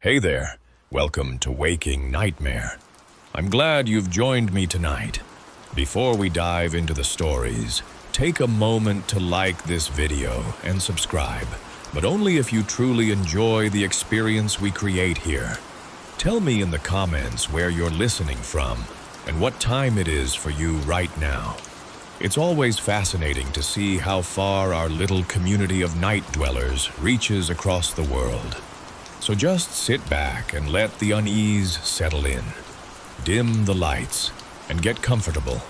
Hey there, welcome to Waking Nightmare. I'm glad you've joined me tonight. Before we dive into the stories, take a moment to like this video and subscribe, but only if you truly enjoy the experience we create here. Tell me in the comments where you're listening from and what time it is for you right now. It's always fascinating to see how far our little community of night dwellers reaches across the world. So just sit back and let the unease settle in. Dim the lights and get comfortable,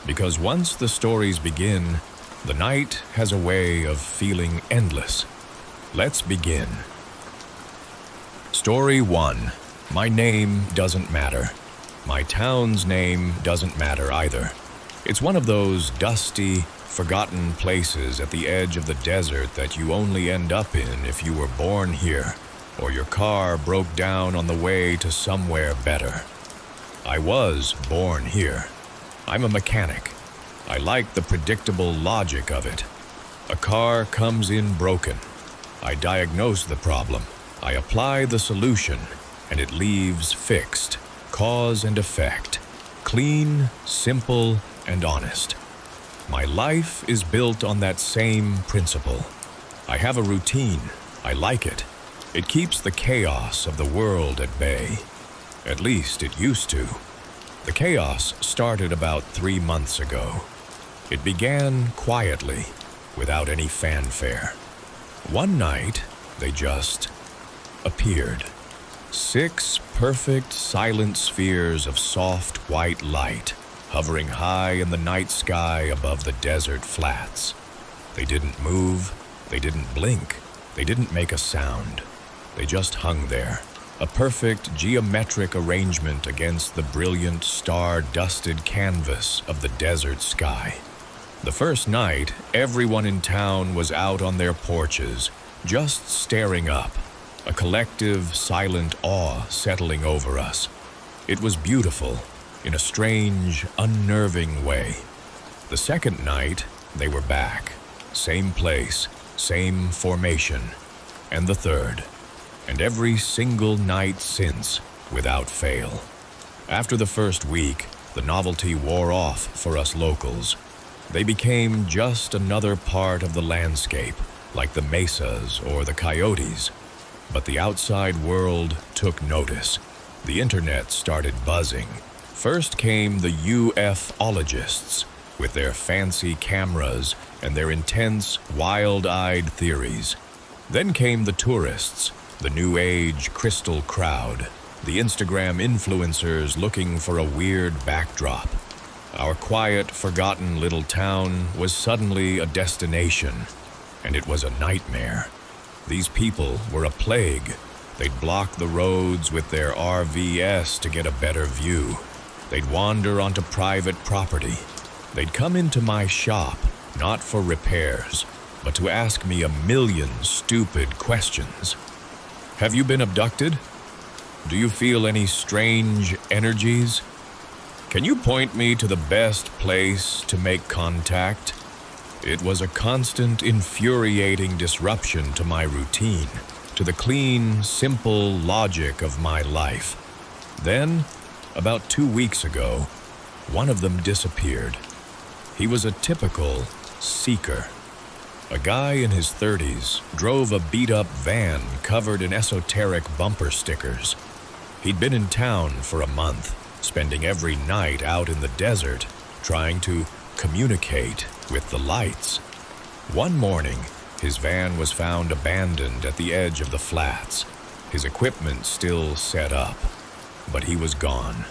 because once the stories begin, the night has a way of feeling endless. Let's begin. Story 1. My name doesn't matter. My town's name doesn't matter either. It's one of those dusty, forgotten places at the edge of the desert that you only end up in if you were born here, or your car broke down on the way to somewhere better. I was born here. I'm a mechanic. I like the predictable logic of it. A car comes in broken. I diagnose the problem. I apply the solution, and it leaves fixed. Cause and effect. Clean, simple, and honest. My life is built on that same principle. I have a routine. I like it. It keeps the chaos of the world at bay. At least it used to. The chaos started about 3 months ago. It began quietly, without any fanfare. One night, they just appeared. 6 perfect silent spheres of soft white light, hovering high in the night sky above the desert flats. They didn't move, they didn't blink, they didn't make a sound. They just hung there, a perfect geometric arrangement against the brilliant star-dusted canvas of the desert sky. The first night, everyone in town was out on their porches, just staring up, a collective, silent awe settling over us. It was beautiful, in a strange, unnerving way. The second night, they were back, same place, same formation. And the third, and every single night since, without fail. After the first week, the novelty wore off for us locals. They became just another part of the landscape, like the mesas or the coyotes. But the outside world took notice. The internet started buzzing. First came the ufologists, with their fancy cameras and their intense, wild-eyed theories. Then came the tourists, the New Age crystal crowd, the Instagram influencers looking for a weird backdrop. Our quiet, forgotten little town was suddenly a destination, and it was a nightmare. These people were a plague. They'd block the roads with their RVs to get a better view. They'd wander onto private property. They'd come into my shop, not for repairs, but to ask me a million stupid questions. Have you been abducted? Do you feel any strange energies? Can you point me to the best place to make contact? It was a constant, infuriating disruption to my routine, to the clean, simple logic of my life. Then, about 2 weeks ago, one of them disappeared. He was a typical seeker. A guy in his 30s drove a beat-up van covered in esoteric bumper stickers. He'd been in town for a month, spending every night out in the desert, trying to communicate with the lights. One morning, his van was found abandoned at the edge of the flats, his equipment still set up, but he was gone.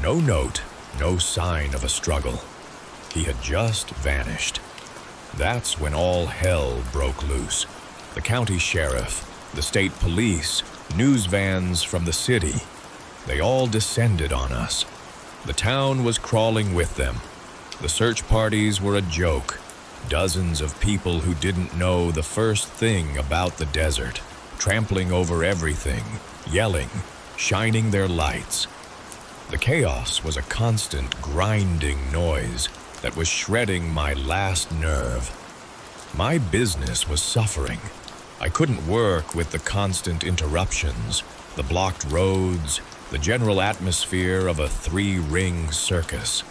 No note, no sign of a struggle. He had just vanished. That's when all hell broke loose. The county sheriff, the state police, news vans from the city, they all descended on us. The town was crawling with them. The search parties were a joke. Dozens of people who didn't know the first thing about the desert, trampling over everything, yelling, shining their lights. The chaos was a constant grinding noise that was shredding my last nerve. My business was suffering. I couldn't work with the constant interruptions, the blocked roads, the general atmosphere of a three-ring circus.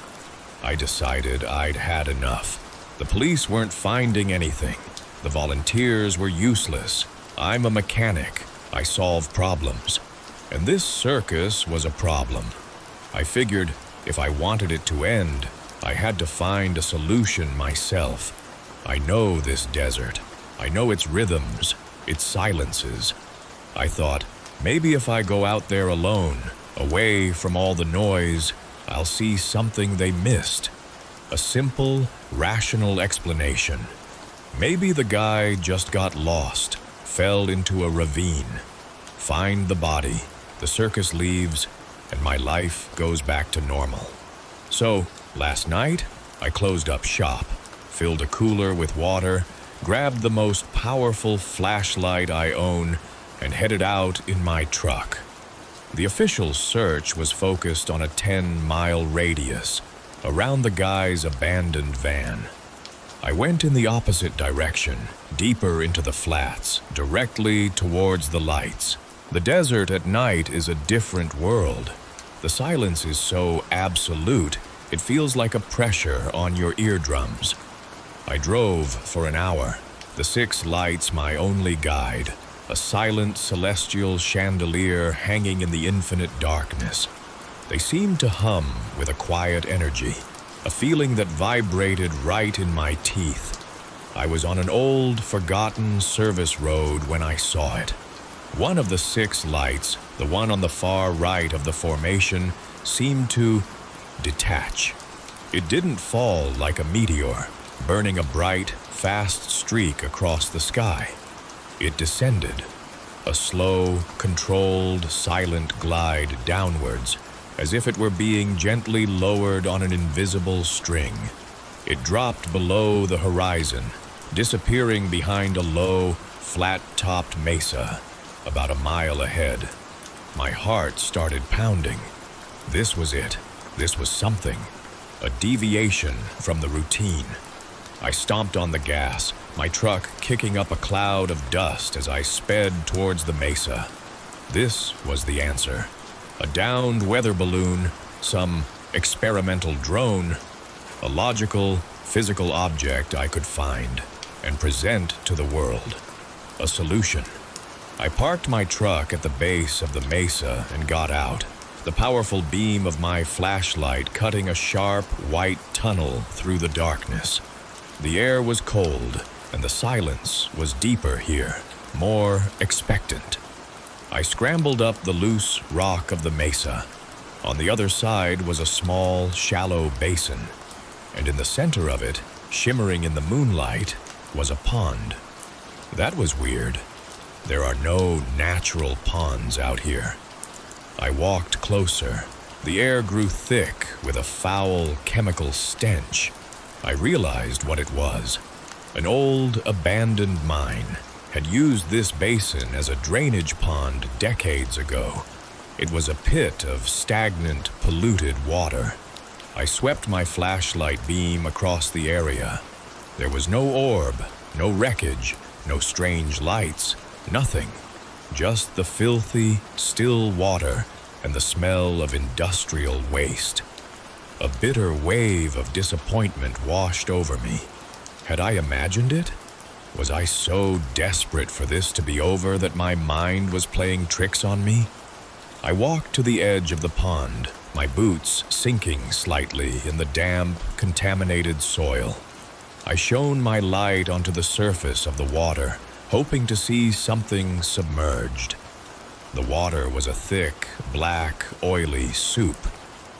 I decided I'd had enough. The police weren't finding anything. The volunteers were useless. I'm a mechanic. I solve problems. And this circus was a problem. I figured if I wanted it to end, I had to find a solution myself. I know this desert. I know its rhythms, its silences. I thought, maybe if I go out there alone, away from all the noise, I'll see something they missed. A simple, rational explanation. Maybe the guy just got lost, fell into a ravine. Find the body, the circus leaves, and my life goes back to normal. So, last night, I closed up shop, filled a cooler with water, grabbed the most powerful flashlight I own, and headed out in my truck. The official search was focused on a 10-mile radius, around the guy's abandoned van. I went in the opposite direction, deeper into the flats, directly towards the lights. The desert at night is a different world. The silence is so absolute, it feels like a pressure on your eardrums. I drove for an hour, the 6 lights my only guide, a silent celestial chandelier hanging in the infinite darkness. They seemed to hum with a quiet energy, a feeling that vibrated right in my teeth. I was on an old, forgotten service road when I saw it. One of the 6 lights, the one on the far right of the formation, seemed to detach. It didn't fall like a meteor, burning a bright, fast streak across the sky. It descended, a slow, controlled, silent glide downwards, as if it were being gently lowered on an invisible string. It dropped below the horizon, disappearing behind a low, flat-topped mesa, about a mile ahead. My heart started pounding. This was it. This was something. A deviation from the routine. I stomped on the gas, my truck kicking up a cloud of dust as I sped towards the mesa. This was the answer. A downed weather balloon, some experimental drone, a logical, physical object I could find and present to the world. A solution. I parked my truck at the base of the mesa and got out, the powerful beam of my flashlight cutting a sharp, white tunnel through the darkness. The air was cold, and the silence was deeper here, more expectant. I scrambled up the loose rock of the mesa. On the other side was a small, shallow basin, and in the center of it, shimmering in the moonlight, was a pond. That was weird. There are no natural ponds out here. I walked closer. The air grew thick with a foul chemical stench. I realized what it was. An old, abandoned mine had used this basin as a drainage pond decades ago. It was a pit of stagnant, polluted water. I swept my flashlight beam across the area. There was no orb, no wreckage, no strange lights, nothing. Just the filthy, still water and the smell of industrial waste. A bitter wave of disappointment washed over me. Had I imagined it? Was I so desperate for this to be over that my mind was playing tricks on me? I walked to the edge of the pond, my boots sinking slightly in the damp, contaminated soil. I shone my light onto the surface of the water, hoping to see something submerged. The water was a thick, black, oily soup.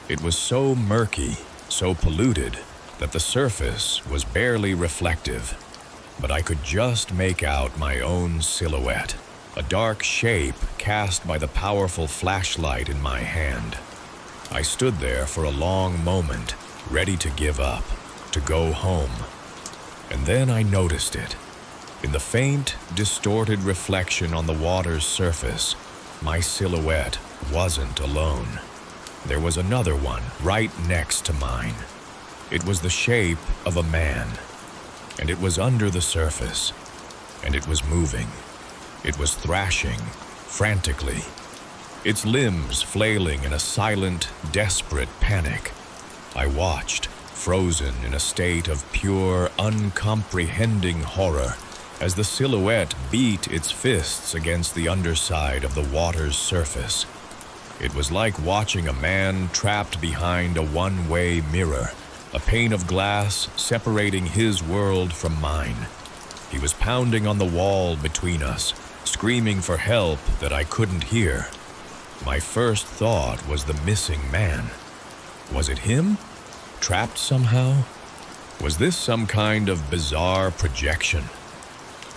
It was so murky, so polluted, that the surface was barely reflective. But I could just make out my own silhouette, a dark shape cast by the powerful flashlight in my hand. I stood there for a long moment, ready to give up, to go home. And then I noticed it. In the faint, distorted reflection on the water's surface, my silhouette wasn't alone. There was another one right next to mine. It was the shape of a man, and it was under the surface, and it was moving, It was thrashing, frantically, its limbs flailing in a silent, desperate panic. I watched, frozen in a state of pure, uncomprehending horror, as the silhouette beat its fists against the underside of the water's surface. It was like watching a man trapped behind a one-way mirror, a pane of glass separating his world from mine. He was pounding on the wall between us, screaming for help that I couldn't hear. My first thought was the missing man. Was it him? Trapped somehow? Was this some kind of bizarre projection?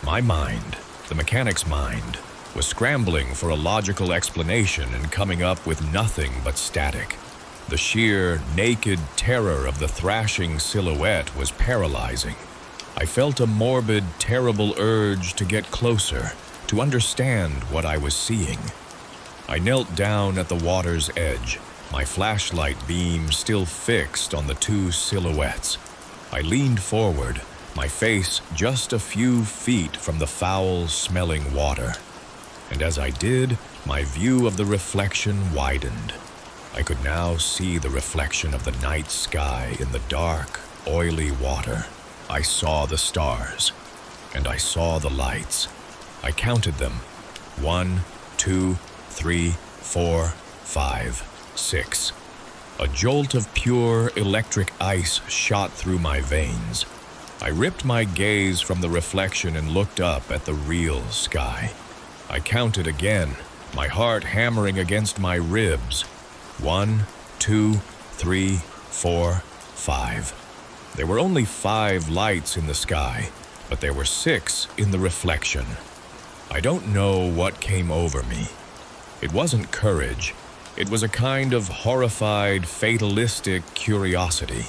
My mind, the mechanic's mind, was scrambling for a logical explanation and coming up with nothing but static. The sheer, naked terror of the thrashing silhouette was paralyzing. I felt a morbid, terrible urge to get closer, to understand what I was seeing. I knelt down at the water's edge, my flashlight beam still fixed on the two silhouettes. I leaned forward, my face just a few feet from the foul-smelling water. And as I did, my view of the reflection widened. I could now see the reflection of the night sky in the dark, oily water. I saw the stars, and I saw the lights. I counted them. 1, 2, 3, 4, 5, 6. A jolt of pure electric ice shot through my veins. I ripped my gaze from the reflection and looked up at the real sky. I counted again, my heart hammering against my ribs. 1, 2, 3, 4, 5. There were only 5 lights in the sky, but there were 6 in the reflection. I don't know what came over me. It wasn't courage. It was a kind of horrified, fatalistic curiosity.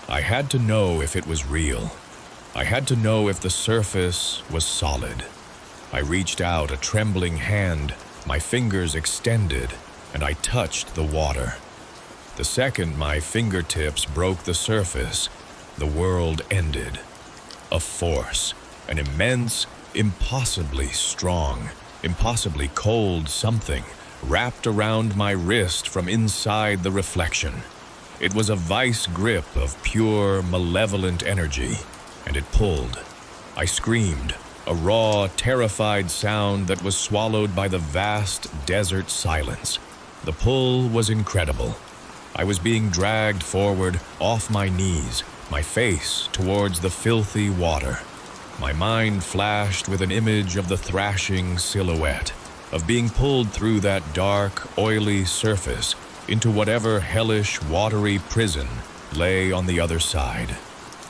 I had to know if it was real. I had to know if the surface was solid. I reached out a trembling hand, my fingers extended, and I touched the water. The second my fingertips broke the surface, the world ended. A force, an immense, impossibly strong, impossibly cold something, wrapped around my wrist from inside the reflection. It was a vice grip of pure, malevolent energy, and it pulled. I screamed, a raw, terrified sound that was swallowed by the vast desert silence. The pull was incredible. I was being dragged forward, off my knees, my face towards the filthy water. My mind flashed with an image of the thrashing silhouette, of being pulled through that dark, oily surface into whatever hellish, watery prison lay on the other side.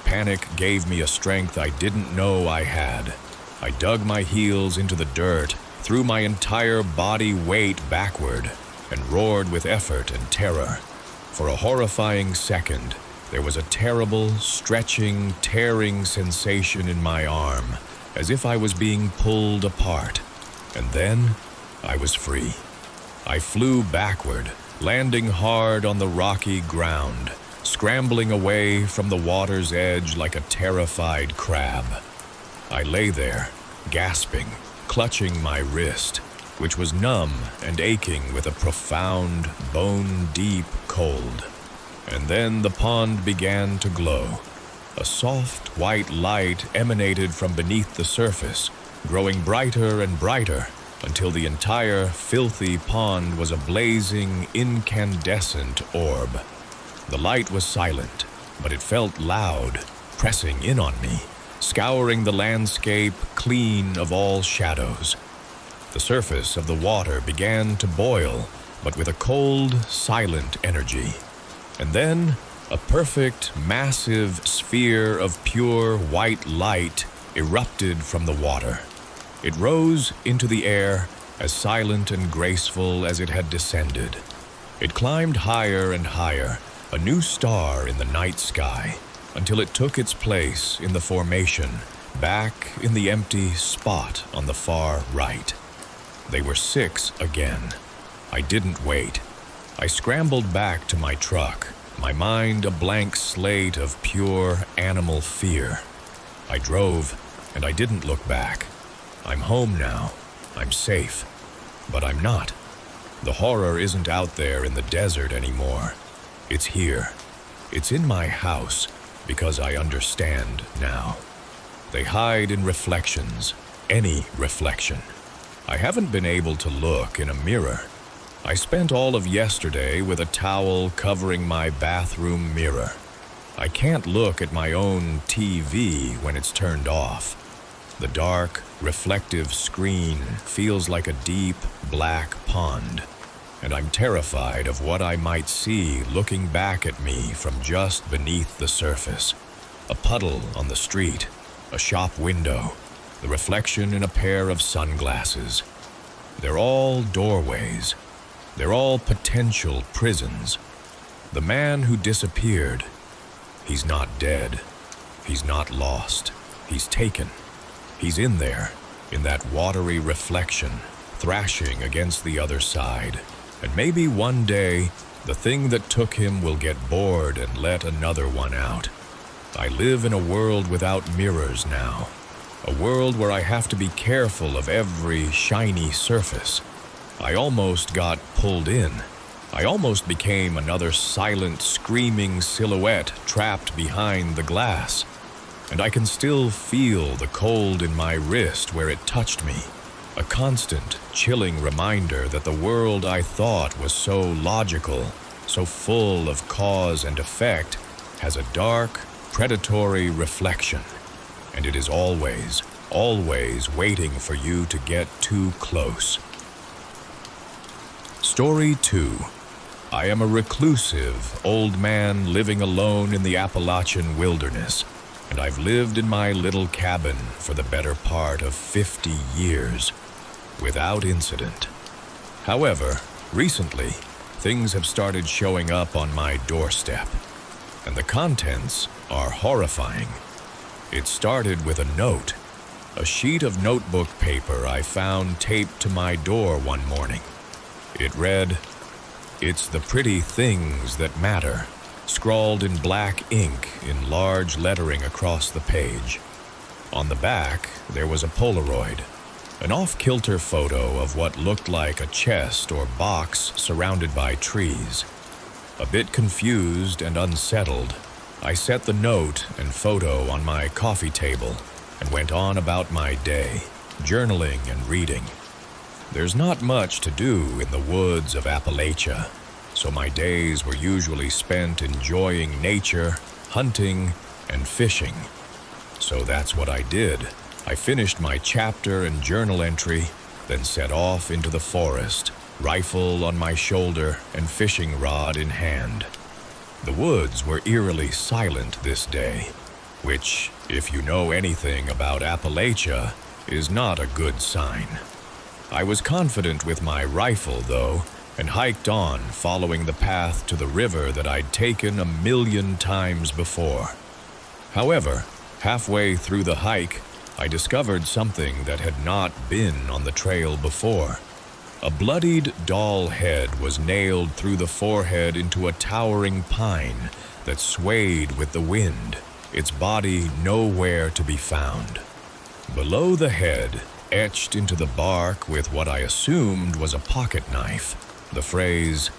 Panic gave me a strength I didn't know I had. I dug my heels into the dirt, threw my entire body weight backward, and roared with effort and terror. For a horrifying second, there was a terrible, stretching, tearing sensation in my arm, as if I was being pulled apart. And then, I was free. I flew backward, landing hard on the rocky ground, scrambling away from the water's edge like a terrified crab. I lay there, gasping, clutching my wrist, which was numb and aching with a profound, bone-deep cold. And then the pond began to glow. A soft, white light emanated from beneath the surface, growing brighter and brighter, until the entire filthy pond was a blazing, incandescent orb. The light was silent, but it felt loud, pressing in on me, scouring the landscape clean of all shadows. The surface of the water began to boil, but with a cold, silent energy. And then, a perfect, massive sphere of pure white light erupted from the water. It rose into the air, as silent and graceful as it had descended. It climbed higher and higher, a new star in the night sky, until it took its place in the formation, back in the empty spot on the far right. They were 6 again. I didn't wait. I scrambled back to my truck, my mind a blank slate of pure animal fear. I drove, and I didn't look back. I'm home now, I'm safe. But I'm not. The horror isn't out there in the desert anymore. It's here. It's in my house, because I understand now. They hide in reflections, any reflection. I haven't been able to look in a mirror. I spent all of yesterday with a towel covering my bathroom mirror. I can't look at my own TV when it's turned off. The dark, reflective screen feels like a deep, black pond, and I'm terrified of what I might see looking back at me from just beneath the surface. A puddle on the street, a shop window, the reflection in a pair of sunglasses. They're all doorways. They're all potential prisons. The man who disappeared, he's not dead. He's not lost. He's taken. He's in there, in that watery reflection, thrashing against the other side. And maybe one day, the thing that took him will get bored and let another one out. I live in a world without mirrors now. A world where I have to be careful of every shiny surface. I almost got pulled in. I almost became another silent, screaming silhouette trapped behind the glass. And I can still feel the cold in my wrist where it touched me. A constant, chilling reminder that the world I thought was so logical, so full of cause and effect, has a dark, predatory reflection. And it is always, always waiting for you to get too close. Story 2. I am a reclusive, old man living alone in the Appalachian wilderness, and I've lived in my little cabin for the better part of 50 years, without incident. However, recently, things have started showing up on my doorstep, and the contents are horrifying. It started with a note, a sheet of notebook paper I found taped to my door one morning. It read, "It's the pretty things that matter," scrawled in black ink in large lettering across the page. On the back, there was a Polaroid, an off-kilter photo of what looked like a chest or box surrounded by trees. A bit confused and unsettled, I set the note and photo on my coffee table and went on about my day, journaling and reading. There's not much to do in the woods of Appalachia, so my days were usually spent enjoying nature, hunting, and fishing. So that's what I did. I finished my chapter and journal entry, then set off into the forest, rifle on my shoulder and fishing rod in hand. The woods were eerily silent this day, which, if you know anything about Appalachia, is not a good sign. I was confident with my rifle, though, and hiked on, following the path to the river that I'd taken 1,000,000 times before. However, halfway through the hike, I discovered something that had not been on the trail before. A bloodied doll head was nailed through the forehead into a towering pine that swayed with the wind, its body nowhere to be found. Below the head, etched into the bark with what I assumed was a pocket knife, the phrase,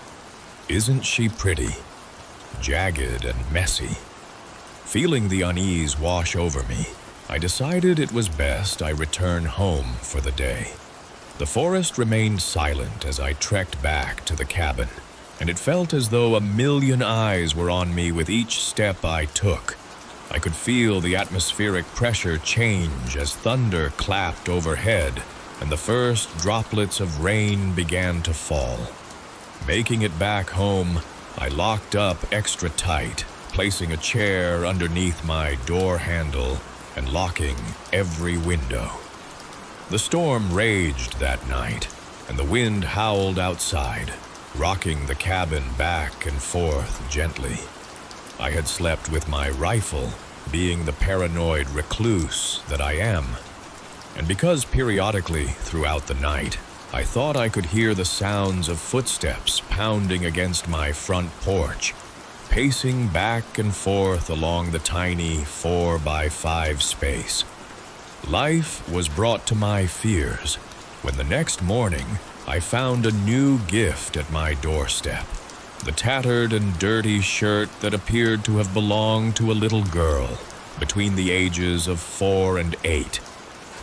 "Isn't she pretty?" Jagged and messy. Feeling the unease wash over me, I decided it was best I return home for the day. The forest remained silent as I trekked back to the cabin, and it felt as though 1,000,000 eyes were on me with each step I took. I could feel the atmospheric pressure change as thunder clapped overhead, and the first droplets of rain began to fall. Making it back home, I locked up extra tight, placing a chair underneath my door handle and locking every window. The storm raged that night, and the wind howled outside, rocking the cabin back and forth gently. I had slept with my rifle, being the paranoid recluse that I am. And because periodically throughout the night, I thought I could hear the sounds of footsteps pounding against my front porch, pacing back and forth along the tiny 4x5 space. Life was brought to my fears, when the next morning I found a new gift at my doorstep. The tattered and dirty shirt that appeared to have belonged to a little girl between the ages of 4 and 8.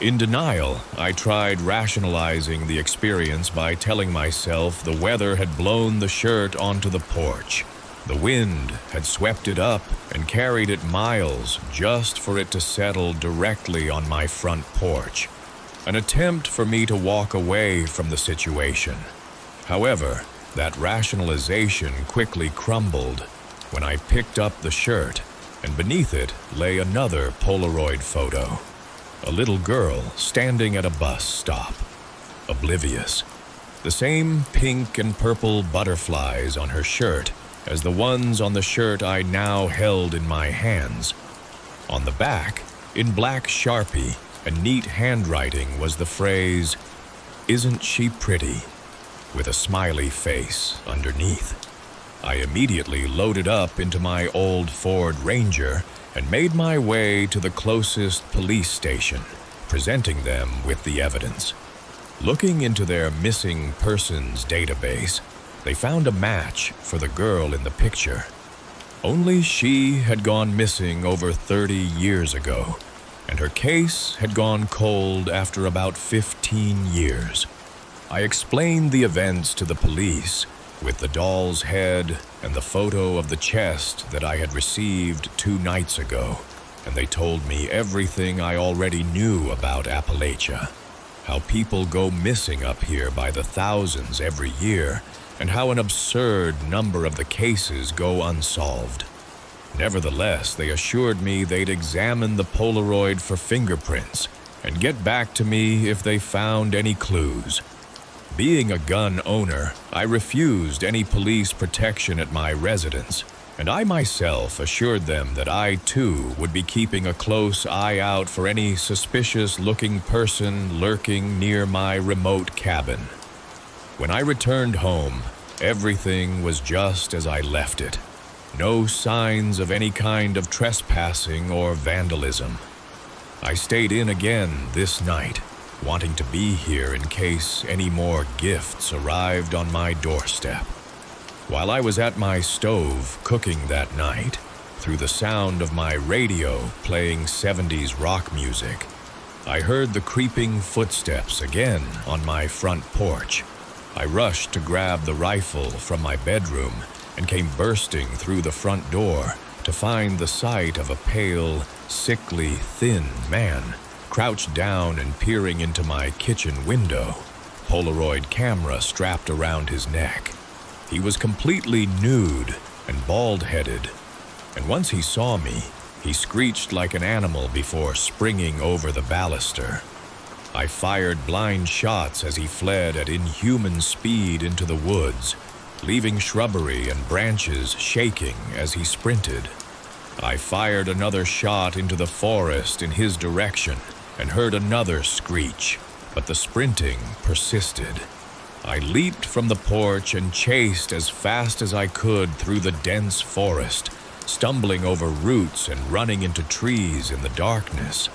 In denial, I tried rationalizing the experience by telling myself the weather had blown the shirt onto the porch. The wind had swept it up and carried it miles just for it to settle directly on my front porch. An attempt for me to walk away from the situation. However, that rationalization quickly crumbled when I picked up the shirt, and beneath it lay another Polaroid photo. A little girl standing at a bus stop, oblivious. The same pink and purple butterflies on her shirt as the ones on the shirt I now held in my hands. On the back, in black Sharpie and neat handwriting, was the phrase, "Isn't she pretty?" with a smiley face underneath. I immediately loaded up into my old Ford Ranger and made my way to the closest police station, presenting them with the evidence. Looking into their missing persons database, they found a match for the girl in the picture. Only she had gone missing over 30 years ago, and her case had gone cold after about 15 years. I explained the events to the police with the doll's head and the photo of the chest that I had received 2 nights ago, and they told me everything I already knew about Appalachia, how people go missing up here by the thousands every year, and how an absurd number of the cases go unsolved. Nevertheless, they assured me they'd examine the Polaroid for fingerprints and get back to me if they found any clues. Being a gun owner, I refused any police protection at my residence, and I myself assured them that I too would be keeping a close eye out for any suspicious-looking person lurking near my remote cabin. When I returned home, everything was just as I left it. No signs of any kind of trespassing or vandalism. I stayed in again this night, wanting to be here in case any more gifts arrived on my doorstep. While I was at my stove cooking that night, through the sound of my radio playing 70s rock music, I heard the creeping footsteps again on my front porch. I rushed to grab the rifle from my bedroom and came bursting through the front door to find the sight of a pale, sickly, thin man crouched down and peering into my kitchen window, Polaroid camera strapped around his neck. He was completely nude and bald-headed, and once he saw me, he screeched like an animal before springing over the baluster. I fired blind shots as he fled at inhuman speed into the woods, leaving shrubbery and branches shaking as he sprinted. I fired another shot into the forest in his direction and heard another screech, but the sprinting persisted. I leaped from the porch and chased as fast as I could through the dense forest, stumbling over roots and running into trees in the darkness.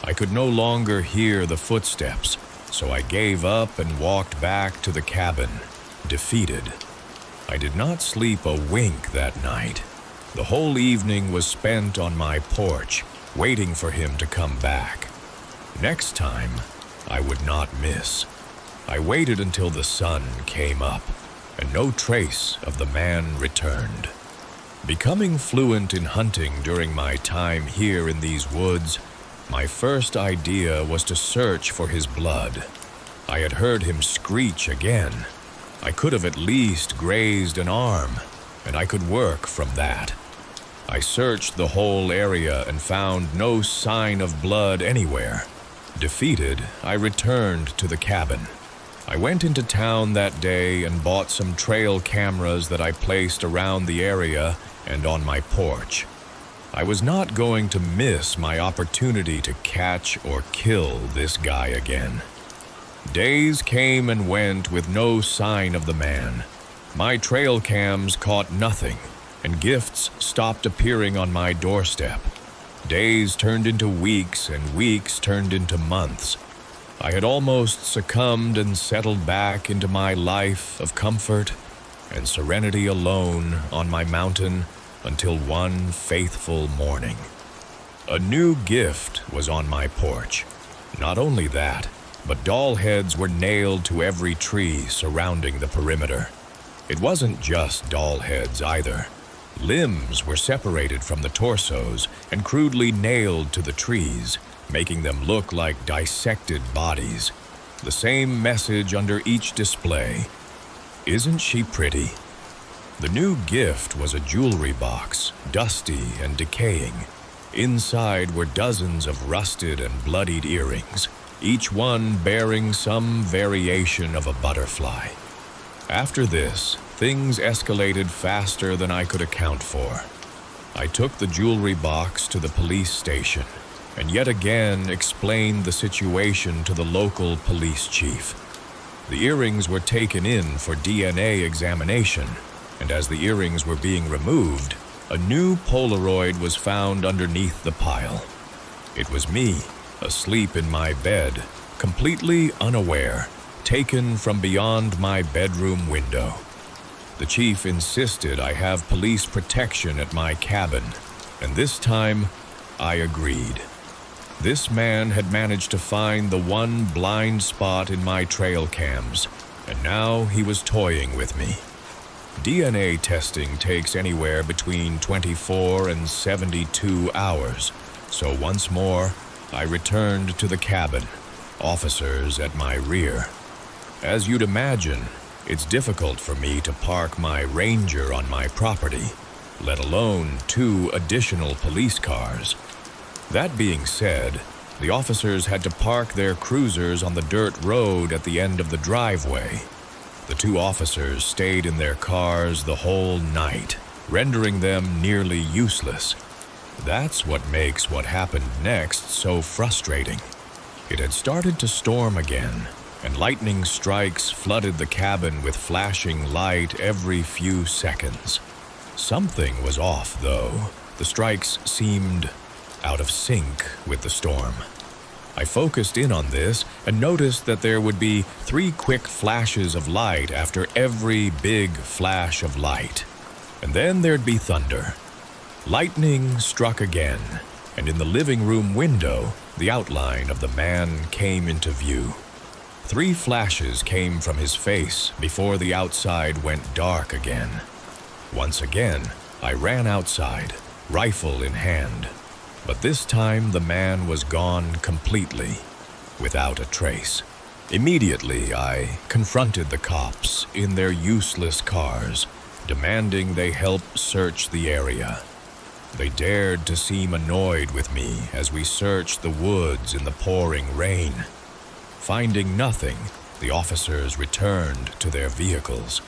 I could no longer hear the footsteps, so I gave up and walked back to the cabin, defeated. I did not sleep a wink that night. The whole evening was spent on my porch, waiting for him to come back. Next time, I would not miss. I waited until the sun came up, and no trace of the man returned. Becoming fluent in hunting during my time here in these woods, my first idea was to search for his blood. I had heard him screech again. I could have at least grazed an arm, and I could work from that. I searched the whole area and found no sign of blood anywhere. Defeated, I returned to the cabin. I went into town that day and bought some trail cameras that I placed around the area and on my porch. I was not going to miss my opportunity to catch or kill this guy again. Days came and went with no sign of the man. My trail cams caught nothing, and gifts stopped appearing on my doorstep. Days turned into weeks, and weeks turned into months. I had almost succumbed and settled back into my life of comfort and serenity alone on my mountain until one faithful morning. A new gift was on my porch. Not only that, but doll heads were nailed to every tree surrounding the perimeter. It wasn't just doll heads either. Limbs were separated from the torsos and crudely nailed to the trees, making them look like dissected bodies. The same message under each display. Isn't she pretty? The new gift was a jewelry box, dusty and decaying. Inside were dozens of rusted and bloodied earrings, each one bearing some variation of a butterfly. After this, things escalated faster than I could account for. I took the jewelry box to the police station and yet again explained the situation to the local police chief. The earrings were taken in for DNA examination, and as the earrings were being removed, a new Polaroid was found underneath the pile. It was me, asleep in my bed, completely unaware, taken from beyond my bedroom window. The chief insisted I have police protection at my cabin, and this time I agreed. This man had managed to find the one blind spot in my trail cams, and now he was toying with me. DNA testing takes anywhere between 24 and 72 hours, so once more, I returned to the cabin, officers at my rear. As you'd imagine, it's difficult for me to park my Ranger on my property, let alone 2 additional police cars. That being said, the officers had to park their cruisers on the dirt road at the end of the driveway. The 2 officers stayed in their cars the whole night, rendering them nearly useless. That's what makes what happened next so frustrating. It had started to storm again, and lightning strikes flooded the cabin with flashing light every few seconds. Something was off, though. The strikes seemed out of sync with the storm. I focused in on this and noticed that there would be 3 quick flashes of light after every big flash of light. And then there'd be thunder. Lightning struck again, and in the living room window, the outline of the man came into view. 3 flashes came from his face before the outside went dark again. Once again, I ran outside, rifle in hand. But this time the man was gone completely, without a trace. Immediately, I confronted the cops in their useless cars, demanding they help search the area. They dared to seem annoyed with me as we searched the woods in the pouring rain. Finding nothing, the officers returned to their vehicles.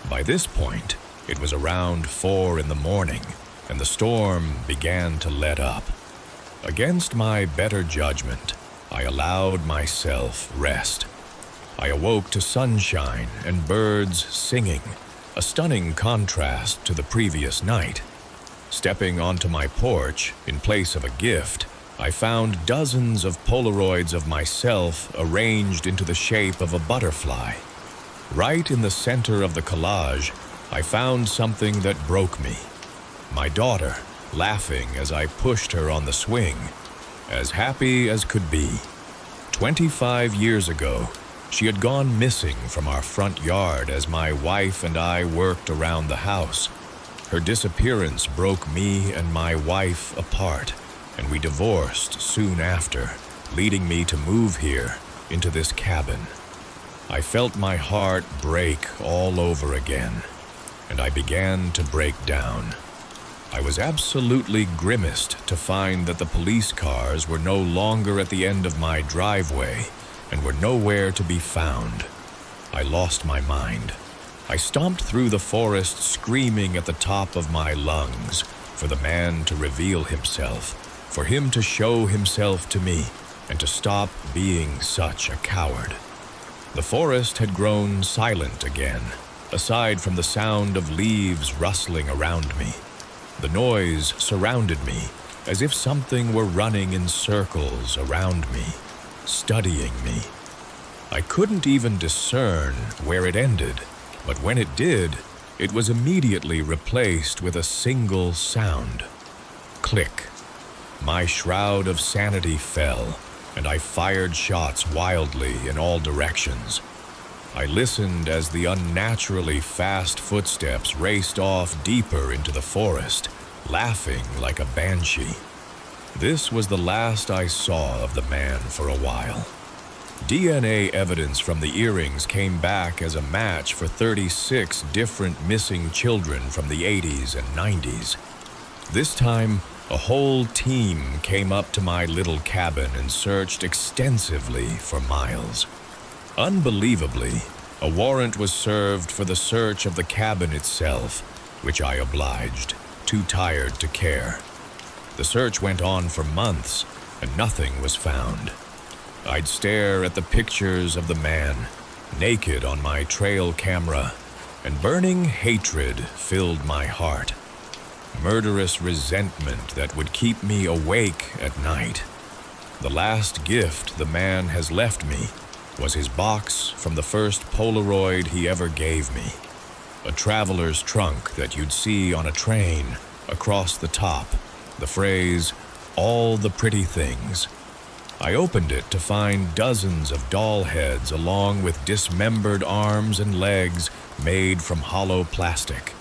By this point, it was around 4 in the morning, and the storm began to let up. Against my better judgment, I allowed myself rest. I awoke to sunshine and birds singing, a stunning contrast to the previous night. Stepping onto my porch, in place of a gift, I found dozens of Polaroids of myself arranged into the shape of a butterfly. Right in the center of the collage, I found something that broke me. My daughter, laughing as I pushed her on the swing, as happy as could be. 25 years ago, she had gone missing from our front yard as my wife and I worked around the house. Her disappearance broke me and my wife apart, and we divorced soon after, leading me to move here, into this cabin. I felt my heart break all over again, and I began to break down. I was absolutely grimaced to find that the police cars were no longer at the end of my driveway and were nowhere to be found. I lost my mind. I stomped through the forest screaming at the top of my lungs for the man to reveal himself, for him to show himself to me, and to stop being such a coward. The forest had grown silent again, aside from the sound of leaves rustling around me. The noise surrounded me, as if something were running in circles around me. studying me. I couldn't even discern where it ended, but when it did, it was immediately replaced with a single sound. Click. My shroud of sanity fell, and I fired shots wildly in all directions. I listened as the unnaturally fast footsteps raced off deeper into the forest, laughing like a banshee. This was the last I saw of the man for a while. DNA evidence from the earrings came back as a match for 36 different missing children from the 80s and 90s. This time, a whole team came up to my little cabin and searched extensively for Miles. Unbelievably, a warrant was served for the search of the cabin itself, which I obliged, too tired to care. The search went on for months, and nothing was found. I'd stare at the pictures of the man, naked on my trail camera, and burning hatred filled my heart. Murderous resentment that would keep me awake at night. The last gift the man has left me was his box from the first Polaroid he ever gave me. A traveler's trunk that you'd see on a train, across the top, the phrase, "all the pretty things." I opened it to find dozens of doll heads along with dismembered arms and legs made from hollow plastic.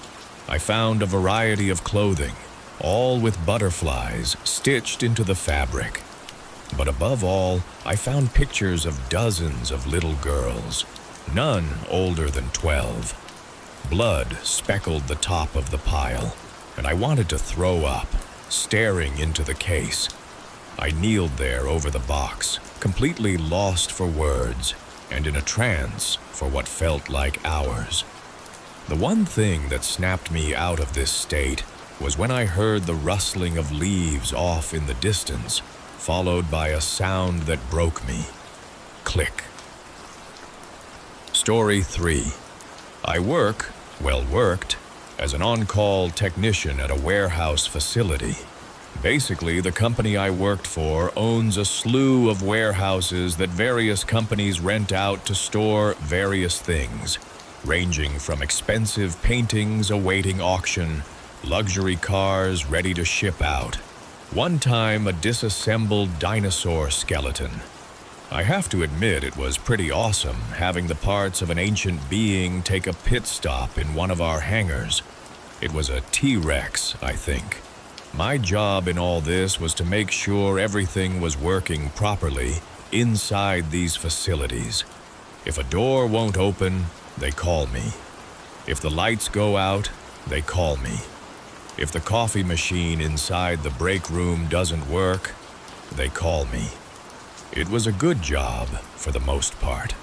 I found a variety of clothing, all with butterflies stitched into the fabric. But above all, I found pictures of dozens of little girls, none older than 12. Blood speckled the top of the pile, and I wanted to throw up, staring into the case. I kneeled there over the box, completely lost for words, and in a trance for what felt like hours. The one thing that snapped me out of this state was when I heard the rustling of leaves off in the distance, followed by a sound that broke me. Click. Story 3. I worked, as an on-call technician at a warehouse facility. Basically, the company I worked for owns a slew of warehouses that various companies rent out to store various things, ranging from expensive paintings awaiting auction, luxury cars ready to ship out. One time, a disassembled dinosaur skeleton. I have to admit it was pretty awesome having the parts of an ancient being take a pit stop in one of our hangars. It was a T-Rex, I think. My job in all this was to make sure everything was working properly inside these facilities. If a door won't open, they call me. If the lights go out, they call me. If the coffee machine inside the break room doesn't work, they call me. It was a good job for the most part.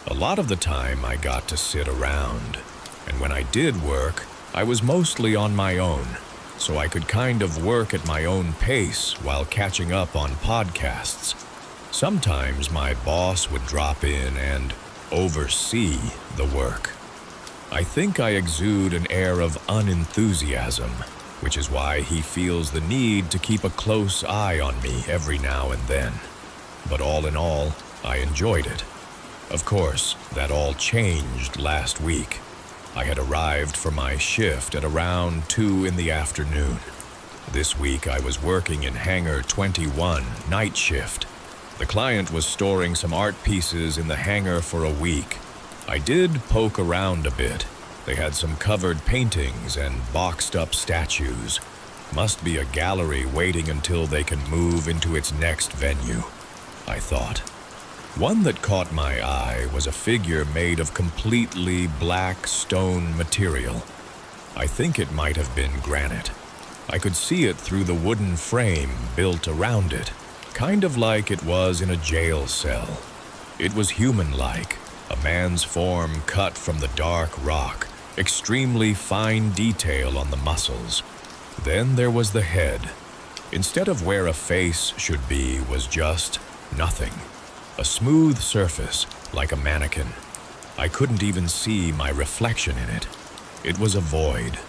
A lot of the time I got to sit around, and when I did work, I was mostly on my own, so I could kind of work at my own pace while catching up on podcasts. Sometimes my boss would drop in and oversee the work. I think I exude an air of unenthusiasm, which is why he feels the need to keep a close eye on me every now and then. But all in all, I enjoyed it. Of course, that all changed last week. I had arrived for my shift at around 2 in the afternoon. This week I was working in Hangar 21, night shift. The client was storing some art pieces in the hangar for a week. I did poke around a bit. They had some covered paintings and boxed up statues. Must be a gallery waiting until they can move into its next venue, I thought. One that caught my eye was a figure made of completely black stone material. I think it might have been granite. I could see it through the wooden frame built around it, kind of like it was in a jail cell. It was human-like, a man's form cut from the dark rock, extremely fine detail on the muscles. Then there was the head. Instead of where a face should be was just nothing. A smooth surface, like a mannequin. I couldn't even see my reflection in it. It was a void.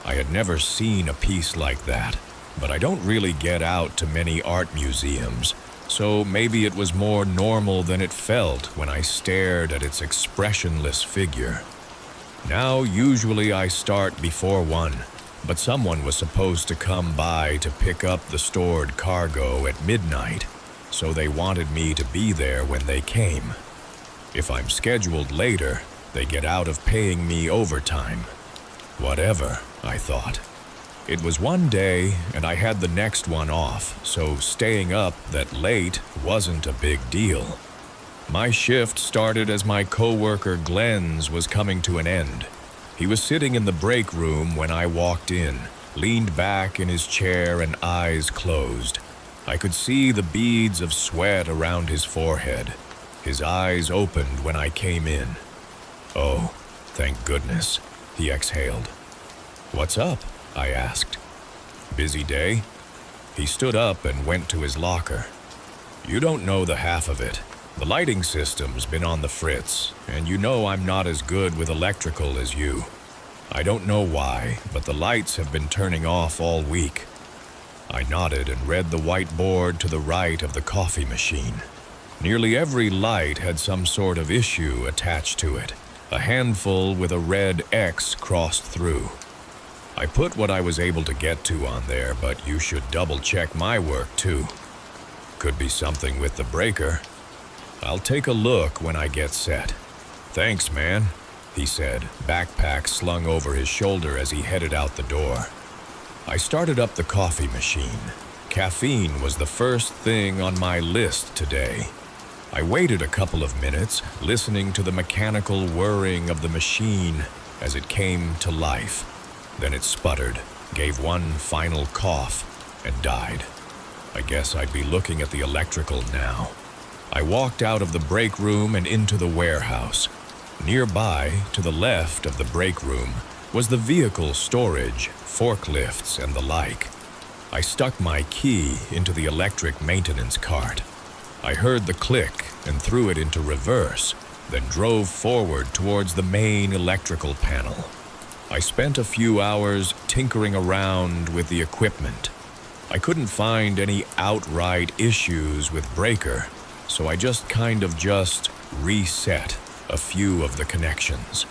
I had never seen a piece like that, but I don't really get out to many art museums, so maybe it was more normal than it felt when I stared at its expressionless figure. Now, usually I start before 1, but someone was supposed to come by to pick up the stored cargo at midnight, so they wanted me to be there when they came. If I'm scheduled later, they get out of paying me overtime. Whatever, I thought. It was one day, and I had the next one off, so staying up that late wasn't a big deal. My shift started as my coworker Glenn's was coming to an end. He was sitting in the break room when I walked in, leaned back in his chair and eyes closed. I could see the beads of sweat around his forehead. His eyes opened when I came in. "Oh, thank goodness," he exhaled. "What's up?" I asked. "Busy day?" He stood up and went to his locker. "You don't know the half of it. The lighting system's been on the fritz, and you know I'm not as good with electrical as you. I don't know why, but the lights have been turning off all week." I nodded and read the white board to the right of the coffee machine. Nearly every light had some sort of issue attached to it, a handful with a red X crossed through. I put what I was able to get to on there, but you should double-check my work, too. Could be something with the breaker. I'll take a look when I get set. "Thanks, man," he said, backpack slung over his shoulder as he headed out the door. I started up the coffee machine. Caffeine was the first thing on my list today. I waited a couple of minutes, listening to the mechanical whirring of the machine as it came to life. Then it sputtered, gave one final cough, and died. I guess I'd be looking at the electrical now. I walked out of the break room and into the warehouse. Nearby, to the left of the break room, was the vehicle storage, forklifts, and the like. I stuck my key into the electric maintenance cart. I heard the click and threw it into reverse, then drove forward towards the main electrical panel. I spent a few hours tinkering around with the equipment. I couldn't find any outright issues with breaker, so I just reset a few of the connections.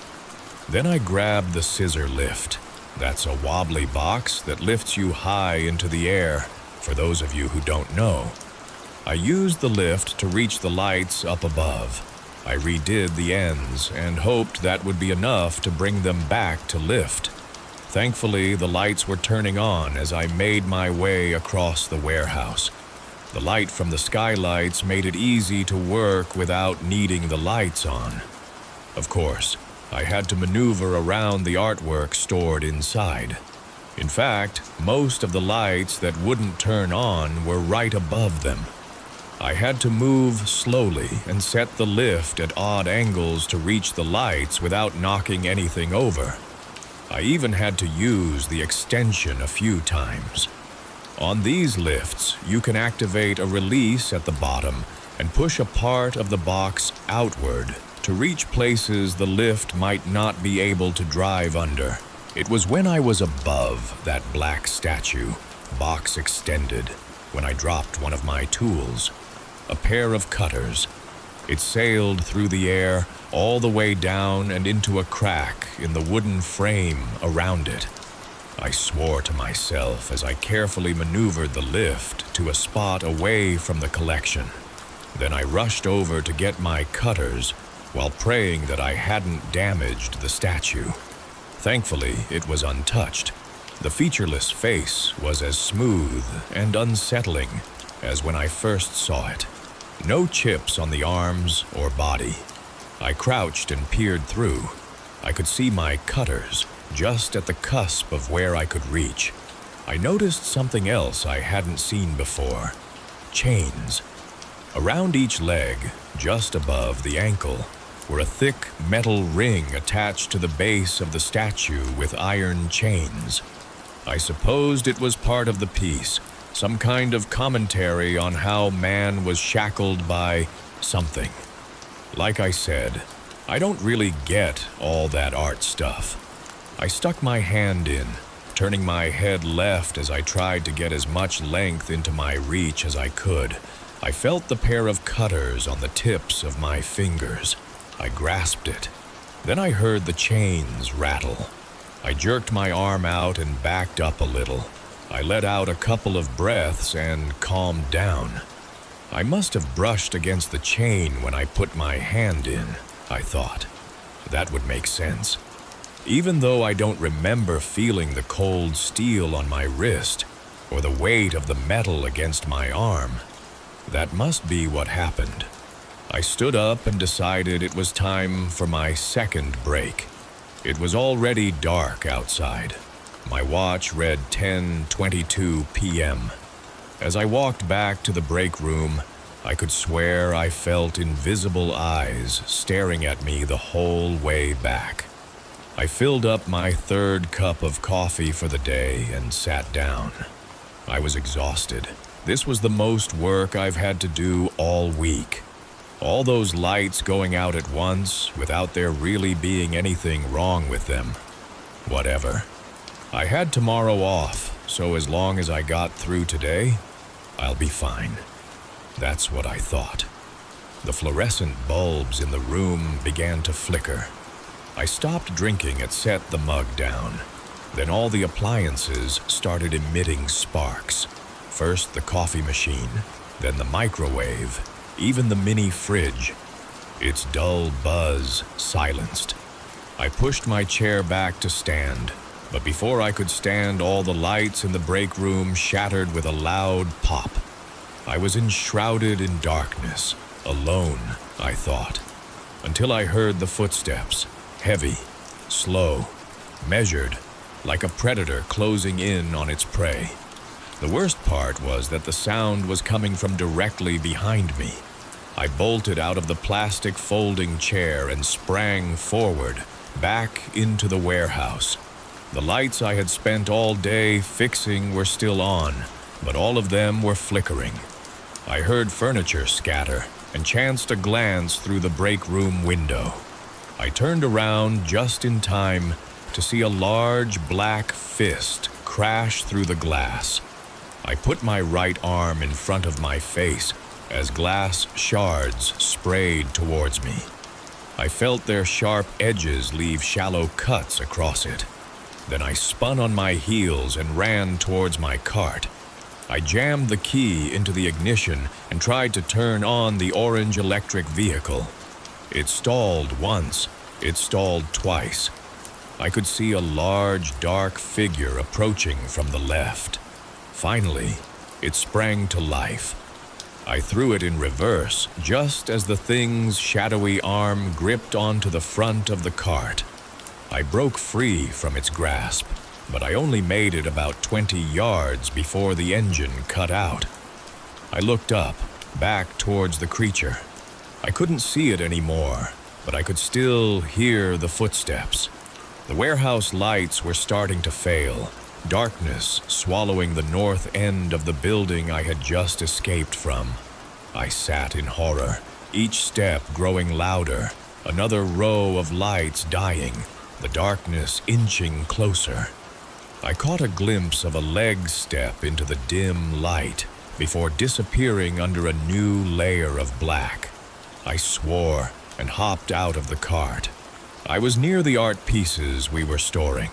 Then I grabbed the scissor lift. That's a wobbly box that lifts you high into the air, for those of you who don't know. I used the lift to reach the lights up above. I redid the ends and hoped that would be enough to bring them back to lift. Thankfully, the lights were turning on as I made my way across the warehouse. The light from the skylights made it easy to work without needing the lights on. Of course, I had to maneuver around the artwork stored inside. In fact, most of the lights that wouldn't turn on were right above them. I had to move slowly and set the lift at odd angles to reach the lights without knocking anything over. I even had to use the extension a few times. On these lifts, you can activate a release at the bottom and push a part of the box outward to reach places the lift might not be able to drive under. It was when I was above that black statue, box extended, when I dropped one of my tools, a pair of cutters. It sailed through the air all the way down and into a crack in the wooden frame around it. I swore to myself as I carefully maneuvered the lift to a spot away from the collection. Then I rushed over to get my cutters while praying that I hadn't damaged the statue. Thankfully, it was untouched. The featureless face was as smooth and unsettling as when I first saw it. No chips on the arms or body. I crouched and peered through. I could see my cutters just at the cusp of where I could reach. I noticed something else I hadn't seen before. Chains. Around each leg, just above the ankle, were a thick metal ring attached to the base of the statue with iron chains. I supposed it was part of the piece, some kind of commentary on how man was shackled by something. Like I said, I don't really get all that art stuff. I stuck my hand in, turning my head left as I tried to get as much length into my reach as I could, I felt the pair of cutters on the tips of my fingers. I grasped it. Then I heard the chains rattle. I jerked my arm out and backed up a little. I let out a couple of breaths and calmed down. I must have brushed against the chain when I put my hand in, I thought. That would make sense. Even though I don't remember feeling the cold steel on my wrist or the weight of the metal against my arm, that must be what happened. I stood up and decided it was time for my second break. It was already dark outside. My watch read 10:22 p.m. As I walked back to the break room, I could swear I felt invisible eyes staring at me the whole way back. I filled up my third cup of coffee for the day and sat down. I was exhausted. This was the most work I've had to do all week. All those lights going out at once without there really being anything wrong with them. Whatever. I had tomorrow off, so as long as I got through today, I'll be fine. That's what I thought. The fluorescent bulbs in the room began to flicker. I stopped drinking and set the mug down. Then all the appliances started emitting sparks. First the coffee machine, then the microwave, even the mini fridge. Its dull buzz silenced. I pushed my chair back to stand, but before I could stand, all the lights in the break room shattered with a loud pop. I was enshrouded in darkness, alone, I thought, until I heard the footsteps, heavy, slow, measured, like a predator closing in on its prey. The worst part was that the sound was coming from directly behind me. I bolted out of the plastic folding chair and sprang forward, back into the warehouse. The lights I had spent all day fixing were still on, but all of them were flickering. I heard furniture scatter and chanced a glance through the break room window. I turned around just in time to see a large black fist crash through the glass. I put my right arm in front of my face as glass shards sprayed towards me. I felt their sharp edges leave shallow cuts across it. Then I spun on my heels and ran towards my cart. I jammed the key into the ignition and tried to turn on the orange electric vehicle. It stalled once, it stalled twice. I could see a large, dark figure approaching from the left. Finally, it sprang to life. I threw it in reverse just as the thing's shadowy arm gripped onto the front of the cart. I broke free from its grasp, but I only made it about 20 yards before the engine cut out. I looked up, back towards the creature. I couldn't see it anymore, but I could still hear the footsteps. The warehouse lights were starting to fail, darkness swallowing the north end of the building I had just escaped from. I sat in horror, each step growing louder, another row of lights dying, the darkness inching closer. I caught a glimpse of a leg step into the dim light before disappearing under a new layer of black. I swore and hopped out of the cart. I was near the art pieces we were storing.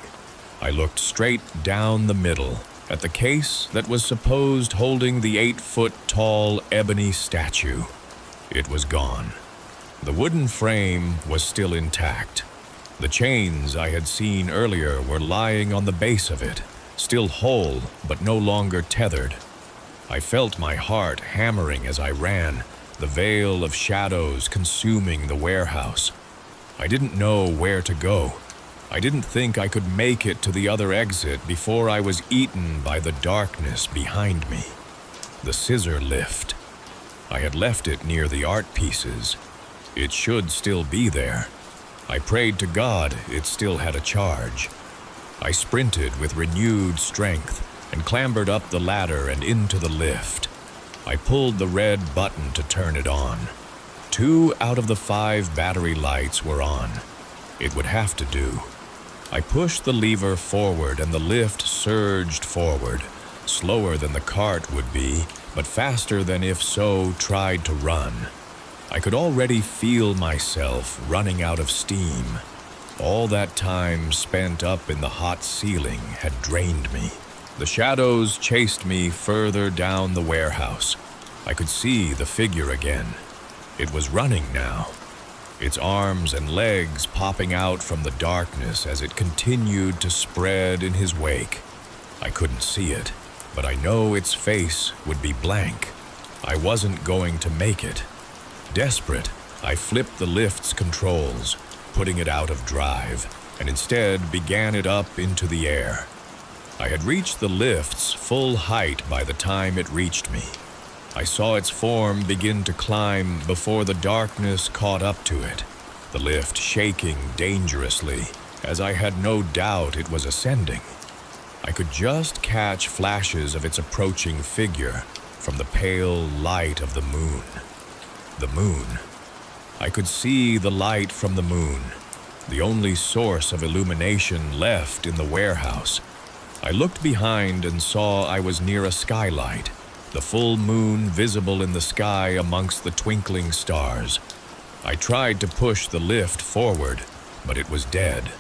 I looked straight down the middle at the case that was supposed holding the 8-foot-tall ebony statue. It was gone. The wooden frame was still intact. The chains I had seen earlier were lying on the base of it, still whole but no longer tethered. I felt my heart hammering as I ran, the veil of shadows consuming the warehouse. I didn't know where to go. I didn't think I could make it to the other exit before I was eaten by the darkness behind me. The scissor lift. I had left it near the art pieces. It should still be there. I prayed to God it still had a charge. I sprinted with renewed strength and clambered up the ladder and into the lift. I pulled the red button to turn it on. 2 out of the 5 battery lights were on. It would have to do. I pushed the lever forward and the lift surged forward, slower than the cart would be, but faster than if so tried to run. I could already feel myself running out of steam. All that time spent up in the hot ceiling had drained me. The shadows chased me further down the warehouse. I could see the figure again. It was running now, its arms and legs popping out from the darkness as it continued to spread in his wake. I couldn't see it, but I know its face would be blank. I wasn't going to make it. Desperate, I flipped the lift's controls, putting it out of drive, and instead began it up into the air. I had reached the lift's full height by the time it reached me. I saw its form begin to climb before the darkness caught up to it, the lift shaking dangerously, as I had no doubt it was ascending. I could just catch flashes of its approaching figure from the pale light of the moon. The moon. I could see the light from the moon, the only source of illumination left in the warehouse. I looked behind and saw I was near a skylight, the full moon visible in the sky amongst the twinkling stars. I tried to push the lift forward, but it was dead.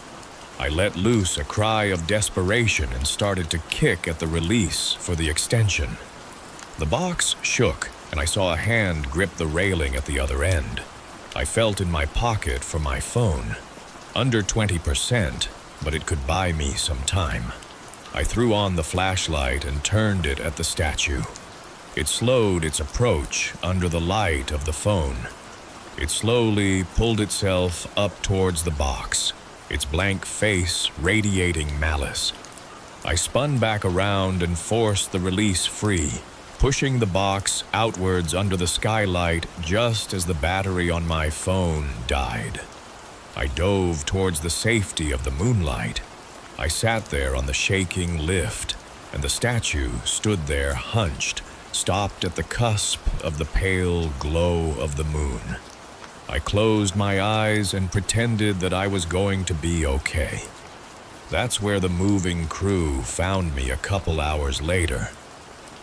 I let loose a cry of desperation and started to kick at the release for the extension. The box shook, and I saw a hand grip the railing at the other end. I felt in my pocket for my phone. Under 20%, but it could buy me some time. I threw on the flashlight and turned it at the statue. It slowed its approach under the light of the phone. It slowly pulled itself up towards the box, its blank face radiating malice. I spun back around and forced the release free, pushing the box outwards under the skylight just as the battery on my phone died. I dove towards the safety of the moonlight. I sat there on the shaking lift, and the statue stood there hunched, stopped at the cusp of the pale glow of the moon. I closed my eyes and pretended that I was going to be okay. That's where the moving crew found me a couple hours later.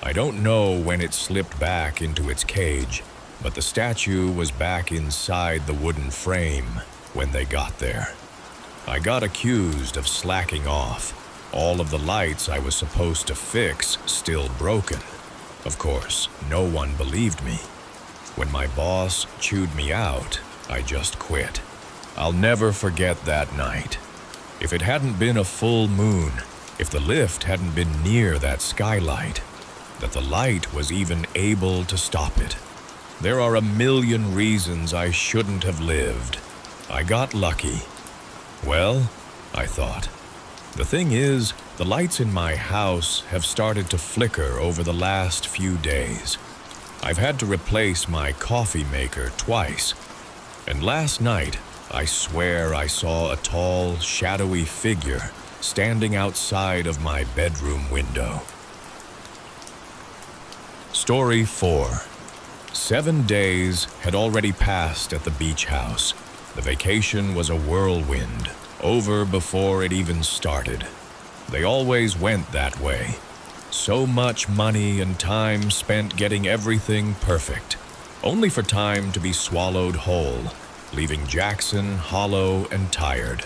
I don't know when it slipped back into its cage, but the statue was back inside the wooden frame when they got there. I got accused of slacking off, all of the lights I was supposed to fix still broken. Of course, no one believed me. When my boss chewed me out, I just quit. I'll never forget that night. If it hadn't been a full moon, if the lift hadn't been near that skylight, that the light was even able to stop it. There are a million reasons I shouldn't have lived. I got lucky. Well, I thought, the thing is, the lights in my house have started to flicker over the last few days. I've had to replace my coffee maker twice. And last night, I swear I saw a tall, shadowy figure standing outside of my bedroom window. Story 4. 7 days had already passed at the beach house. The vacation was a whirlwind, over before it even started. They always went that way. So much money and time spent getting everything perfect, only for time to be swallowed whole, leaving Jackson hollow and tired.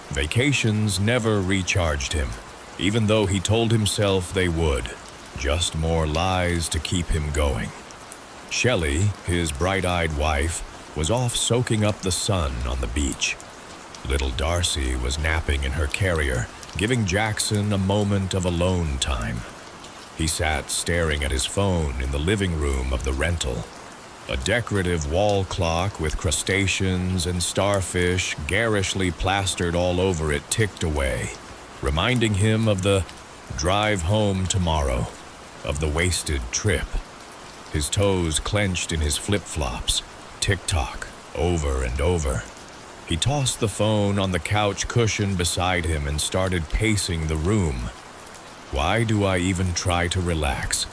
Vacations never recharged him, even though he told himself they would. Just more lies to keep him going. Shelley, his bright-eyed wife, was off soaking up the sun on the beach. Little Darcy was napping in her carrier, giving Jackson a moment of alone time. He sat staring at his phone in the living room of the rental. A decorative wall clock with crustaceans and starfish garishly plastered all over it ticked away, reminding him of the drive home tomorrow, of the wasted trip. His toes clenched in his flip-flops, tick-tock, over and over. He tossed the phone on the couch cushion beside him and started pacing the room. Why do I even try to relax?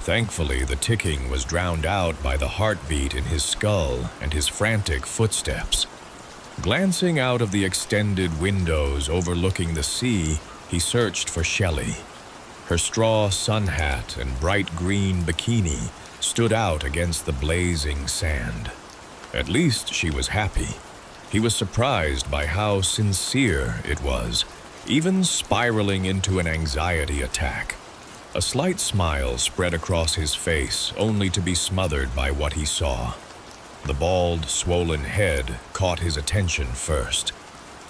Thankfully, the ticking was drowned out by the heartbeat in his skull and his frantic footsteps. Glancing out of the extended windows overlooking the sea, he searched for Shelley. Her straw sun hat and bright green bikini stood out against the blazing sand. At least she was happy. He was surprised by how sincere it was, even spiraling into an anxiety attack. A slight smile spread across his face, only to be smothered by what he saw. The bald, swollen head caught his attention first.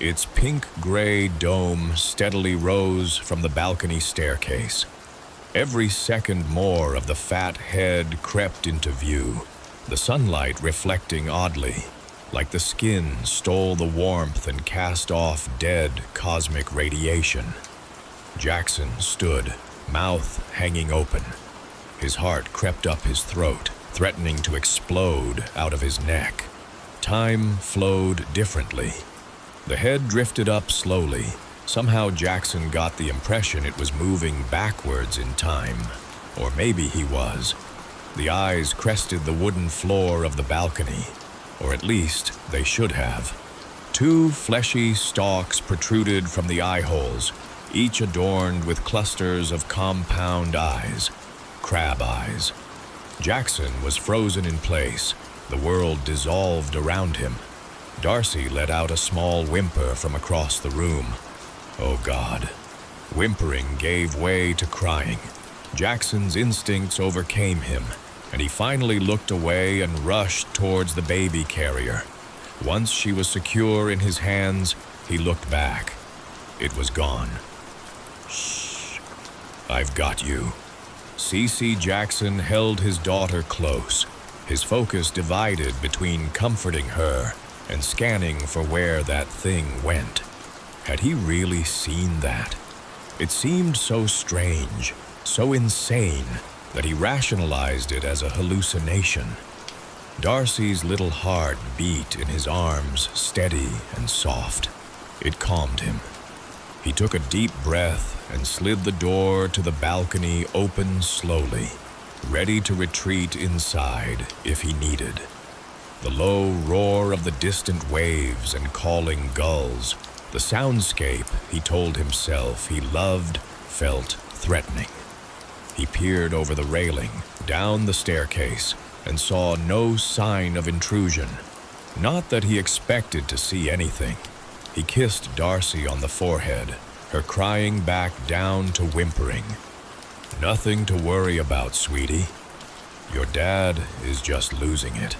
Its pink-gray dome steadily rose from the balcony staircase. Every second more of the fat head crept into view, the sunlight reflecting oddly, like the skin stole the warmth and cast off dead cosmic radiation. Jackson stood, mouth hanging open. His heart crept up his throat, threatening to explode out of his neck. Time flowed differently. The head drifted up slowly. Somehow Jackson got the impression it was moving backwards in time. Or maybe he was. The eyes crested the wooden floor of the balcony. Or at least they should have. Two fleshy stalks protruded from the eye holes, each adorned with clusters of compound eyes. Crab eyes. Jackson was frozen in place. The world dissolved around him. Darcy let out a small whimper from across the room. Oh God. Whimpering gave way to crying. Jackson's instincts overcame him, and he finally looked away and rushed towards the baby carrier. Once she was secure in his hands, he looked back. It was gone. Shh. I've got you. C.C. Jackson held his daughter close, his focus divided between comforting her and scanning for where that thing went. Had he really seen that? It seemed so strange, so insane, that he rationalized it as a hallucination. Darcy's little heart beat in his arms, steady and soft. It calmed him. He took a deep breath and slid the door to the balcony open slowly, ready to retreat inside if he needed. The low roar of the distant waves and calling gulls, the soundscape he told himself he loved, felt threatening. He peered over the railing, down the staircase, and saw no sign of intrusion. Not that he expected to see anything. He kissed Darcy on the forehead, her crying back down to whimpering. Nothing to worry about, sweetie. Your dad is just losing it.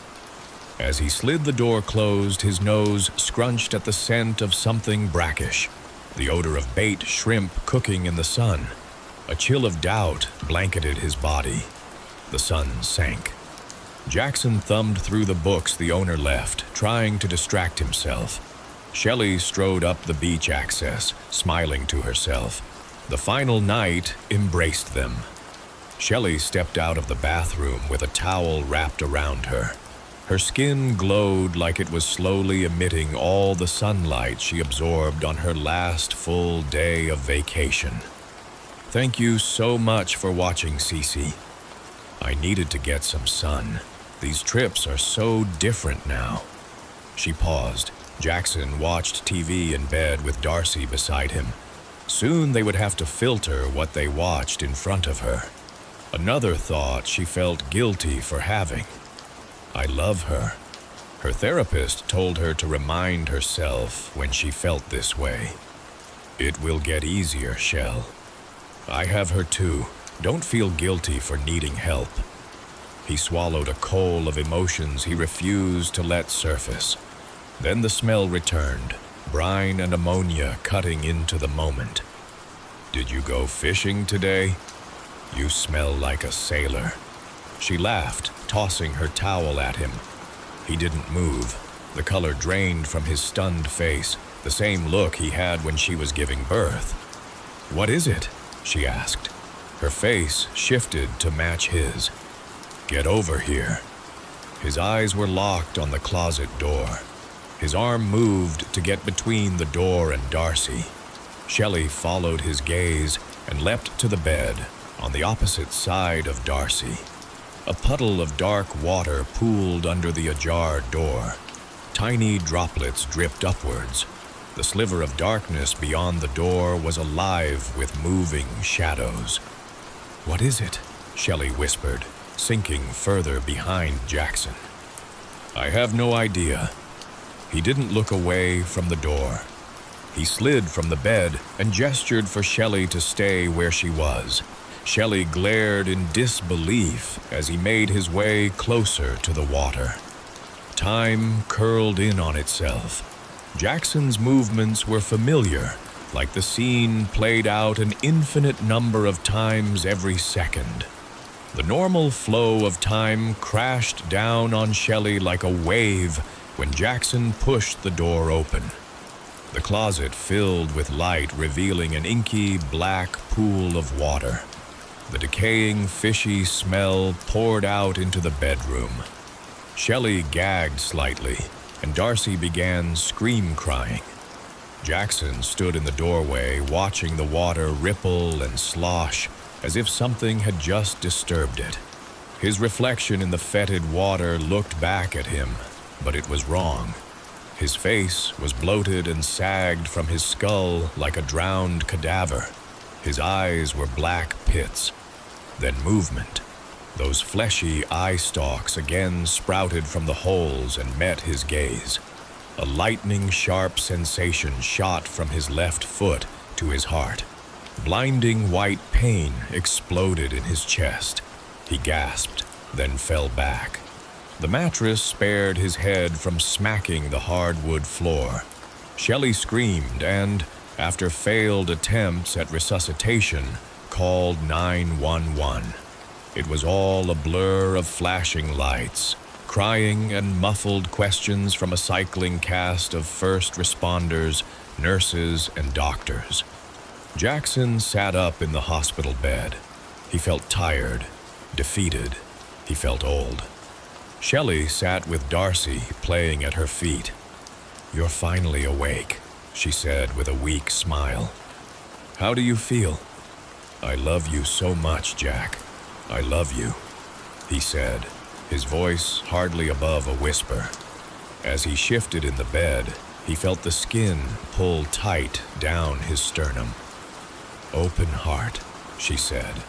As he slid the door closed, his nose scrunched at the scent of something brackish, the odor of bait shrimp cooking in the sun. A chill of doubt blanketed his body. The sun sank. Jackson thumbed through the books the owner left, trying to distract himself. Shelley strode up the beach access, smiling to herself. The final night embraced them. Shelley stepped out of the bathroom with a towel wrapped around her. Her skin glowed like it was slowly emitting all the sunlight she absorbed on her last full day of vacation. Thank you so much for watching, Cece. I needed to get some sun. These trips are so different now. She paused. Jackson watched TV in bed with Darcy beside him. Soon they would have to filter what they watched in front of her. Another thought she felt guilty for having. I love her. Her therapist told her to remind herself when she felt this way. It will get easier, Shell. I have her too. Don't feel guilty for needing help. He swallowed a coal of emotions he refused to let surface. Then the smell returned, brine and ammonia cutting into the moment. Did you go fishing today? You smell like a sailor. She laughed, tossing her towel at him. He didn't move. The color drained from his stunned face, the same look he had when she was giving birth. What is it? She asked. Her face shifted to match his. Get over here. His eyes were locked on the closet door. His arm moved to get between the door and Darcy. Shelley followed his gaze and leapt to the bed, on the opposite side of Darcy. A puddle of dark water pooled under the ajar door. Tiny droplets dripped upwards. The sliver of darkness beyond the door was alive with moving shadows. "What is it?" Shelley whispered, sinking further behind Jackson. "I have no idea." He didn't look away from the door. He slid from the bed and gestured for Shelley to stay where she was. Shelley glared in disbelief as he made his way closer to the water. Time curled in on itself. Jackson's movements were familiar, like the scene played out an infinite number of times every second. The normal flow of time crashed down on Shelley like a wave when Jackson pushed the door open. The closet filled with light, revealing an inky black pool of water. The decaying, fishy smell poured out into the bedroom. Shelley gagged slightly, and Darcy began scream-crying. Jackson stood in the doorway, watching the water ripple and slosh as if something had just disturbed it. His reflection in the fetid water looked back at him, but it was wrong. His face was bloated and sagged from his skull like a drowned cadaver. His eyes were black pits. Then movement. Those fleshy eye stalks again sprouted from the holes and met his gaze. A lightning-sharp sensation shot from his left foot to his heart. Blinding white pain exploded in his chest. He gasped, then fell back. The mattress spared his head from smacking the hardwood floor. Shelley screamed and, after failed attempts at resuscitation, called 911. It was all a blur of flashing lights, crying and muffled questions from a cycling cast of first responders, nurses, and doctors. Jackson sat up in the hospital bed. He felt tired, defeated. He felt old. Shelley sat with Darcy, playing at her feet. "You're finally awake," she said with a weak smile. "How do you feel?" "I love you so much, Jack. I love you," he said, his voice hardly above a whisper. As he shifted in the bed, he felt the skin pull tight down his sternum. "Open heart," she said.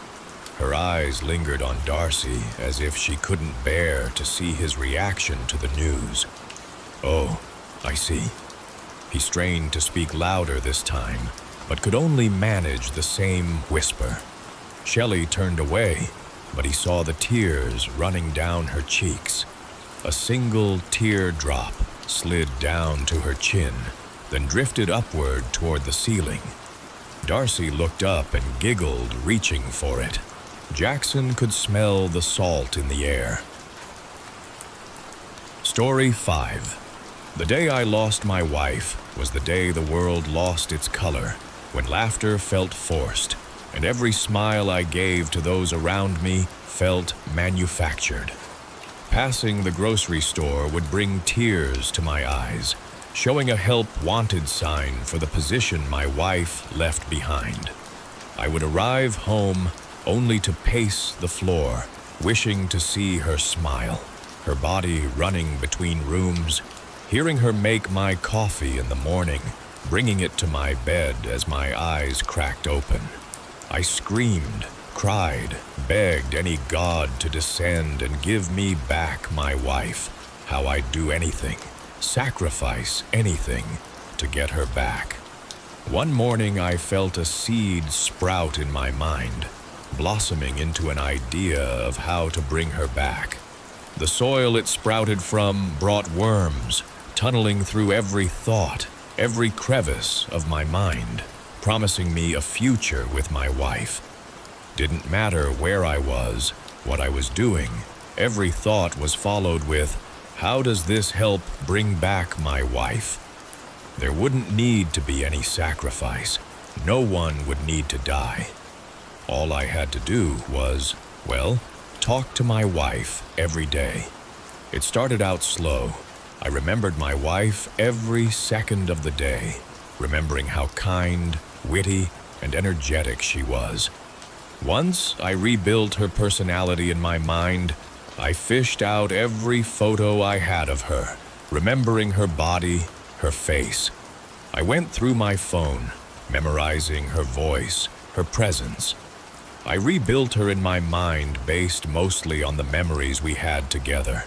Her eyes lingered on Darcy as if she couldn't bear to see his reaction to the news. "Oh, I see." He strained to speak louder this time, but could only manage the same whisper. Shelley turned away, but he saw the tears running down her cheeks. A single teardrop slid down to her chin, then drifted upward toward the ceiling. Darcy looked up and giggled, reaching for it. Jackson could smell the salt in the air. Story 5. The day I lost my wife was the day the world lost its color, when laughter felt forced, and every smile I gave to those around me felt manufactured. Passing the grocery store would bring tears to my eyes, showing a help wanted sign for the position my wife left behind. I would arrive home only to pace the floor, wishing to see her smile, her body running between rooms, hearing her make my coffee in the morning, bringing it to my bed as my eyes cracked open. I screamed, cried, begged any god to descend and give me back my wife. How I'd do anything, sacrifice anything, to get her back. One morning I felt a seed sprout in my mind, blossoming into an idea of how to bring her back. The soil it sprouted from brought worms, tunneling through every thought, every crevice of my mind, promising me a future with my wife. Didn't matter where I was, what I was doing, every thought was followed with, how does this help bring back my wife? There wouldn't need to be any sacrifice. No one would need to die. All I had to do was, well, talk to my wife every day. It started out slow. I remembered my wife every second of the day, remembering how kind, witty, and energetic she was. Once I rebuilt her personality in my mind, I fished out every photo I had of her, remembering her body, her face. I went through my phone, memorizing her voice, her presence. I rebuilt her in my mind based mostly on the memories we had together.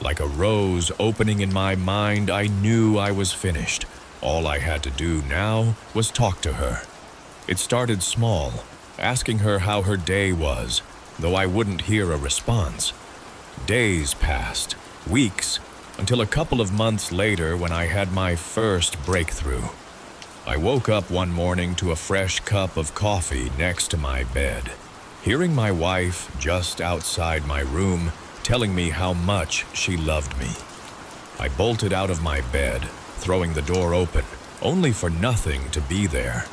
Like a rose opening in my mind, I knew I was finished. All I had to do now was talk to her. It started small, asking her how her day was, though I wouldn't hear a response. Days passed, weeks, until a couple of months later when I had my first breakthrough. I woke up one morning to a fresh cup of coffee next to my bed, hearing my wife just outside my room telling me how much she loved me. I bolted out of my bed, throwing the door open, only for nothing to be there.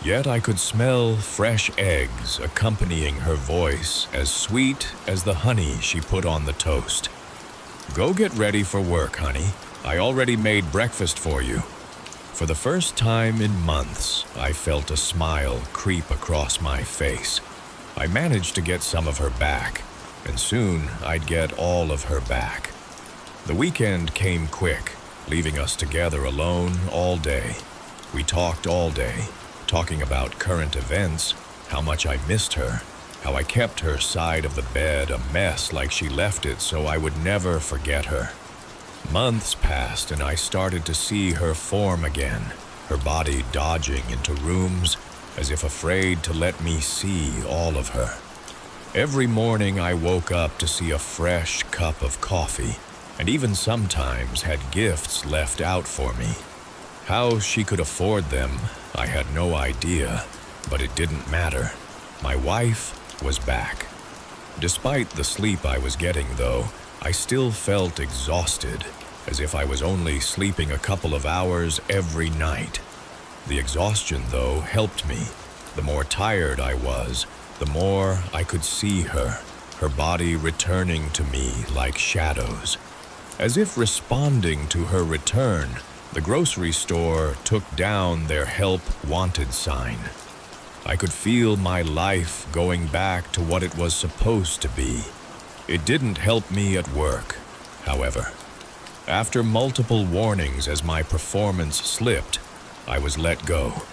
Yet I could smell fresh eggs accompanying her voice, as sweet as the honey she put on the toast. "Go get ready for work, honey. I already made breakfast for you." For the first time in months, I felt a smile creep across my face. I managed to get some of her back, and soon I'd get all of her back. The weekend came quick, leaving us together alone all day. We talked all day, talking about current events, how much I missed her, how I kept her side of the bed a mess like she left it so I would never forget her. Months passed and I started to see her form again, her body dodging into rooms as if afraid to let me see all of her. Every morning I woke up to see a fresh cup of coffee, and even sometimes had gifts left out for me. How she could afford them, I had no idea, but it didn't matter. My wife was back. Despite the sleep I was getting, though, I still felt exhausted, as if I was only sleeping a couple of hours every night. The exhaustion, though, helped me. The more tired I was, the more I could see her, her body returning to me like shadows. As if responding to her return, the grocery store took down their help wanted sign. I could feel my life going back to what it was supposed to be. It didn't help me at work, however. After multiple warnings as my performance slipped, I was let go.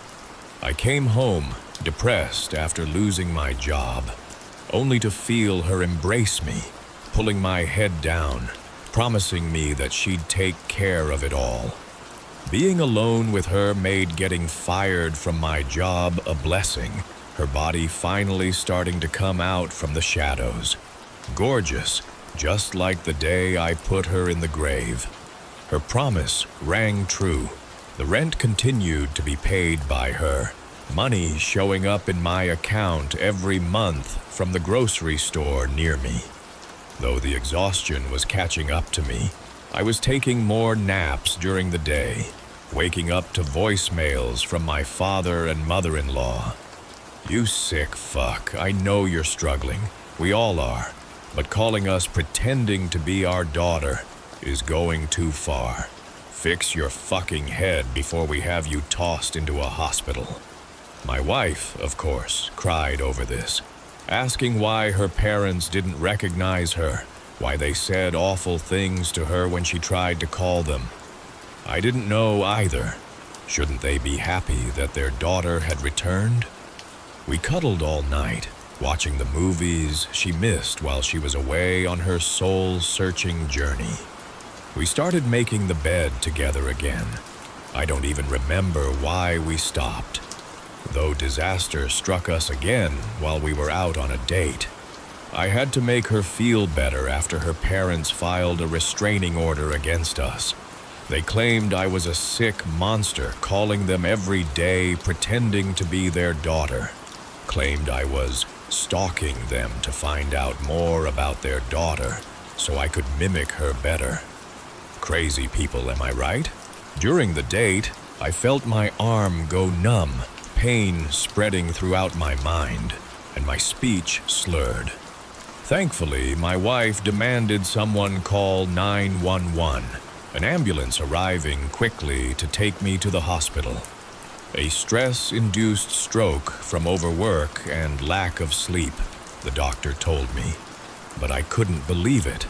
I came home, depressed after losing my job, only to feel her embrace me, pulling my head down, promising me that she'd take care of it all. Being alone with her made getting fired from my job a blessing, her body finally starting to come out from the shadows. Gorgeous, just like the day I put her in the grave. Her promise rang true. The rent continued to be paid by her, money showing up in my account every month from the grocery store near me. Though the exhaustion was catching up to me, I was taking more naps during the day, waking up to voicemails from my father and mother-in-law. "You sick fuck, I know you're struggling. We all are. But calling us pretending to be our daughter is going too far. Fix your fucking head before we have you tossed into a hospital." My wife, of course, cried over this, asking why her parents didn't recognize her, why they said awful things to her when she tried to call them. I didn't know either. Shouldn't they be happy that their daughter had returned? We cuddled all night, watching the movies she missed while she was away on her soul-searching journey. We started making the bed together again. I don't even remember why we stopped, though disaster struck us again while we were out on a date. I had to make her feel better after her parents filed a restraining order against us. They claimed I was a sick monster, calling them every day, pretending to be their daughter. Claimed I was stalking them to find out more about their daughter, so I could mimic her better. Crazy people, am I right? During the date, I felt my arm go numb, pain spreading throughout my mind, and my speech slurred. Thankfully, my wife demanded someone call 911, an ambulance arriving quickly to take me to the hospital. A stress-induced stroke from overwork and lack of sleep, the doctor told me, but I couldn't believe it.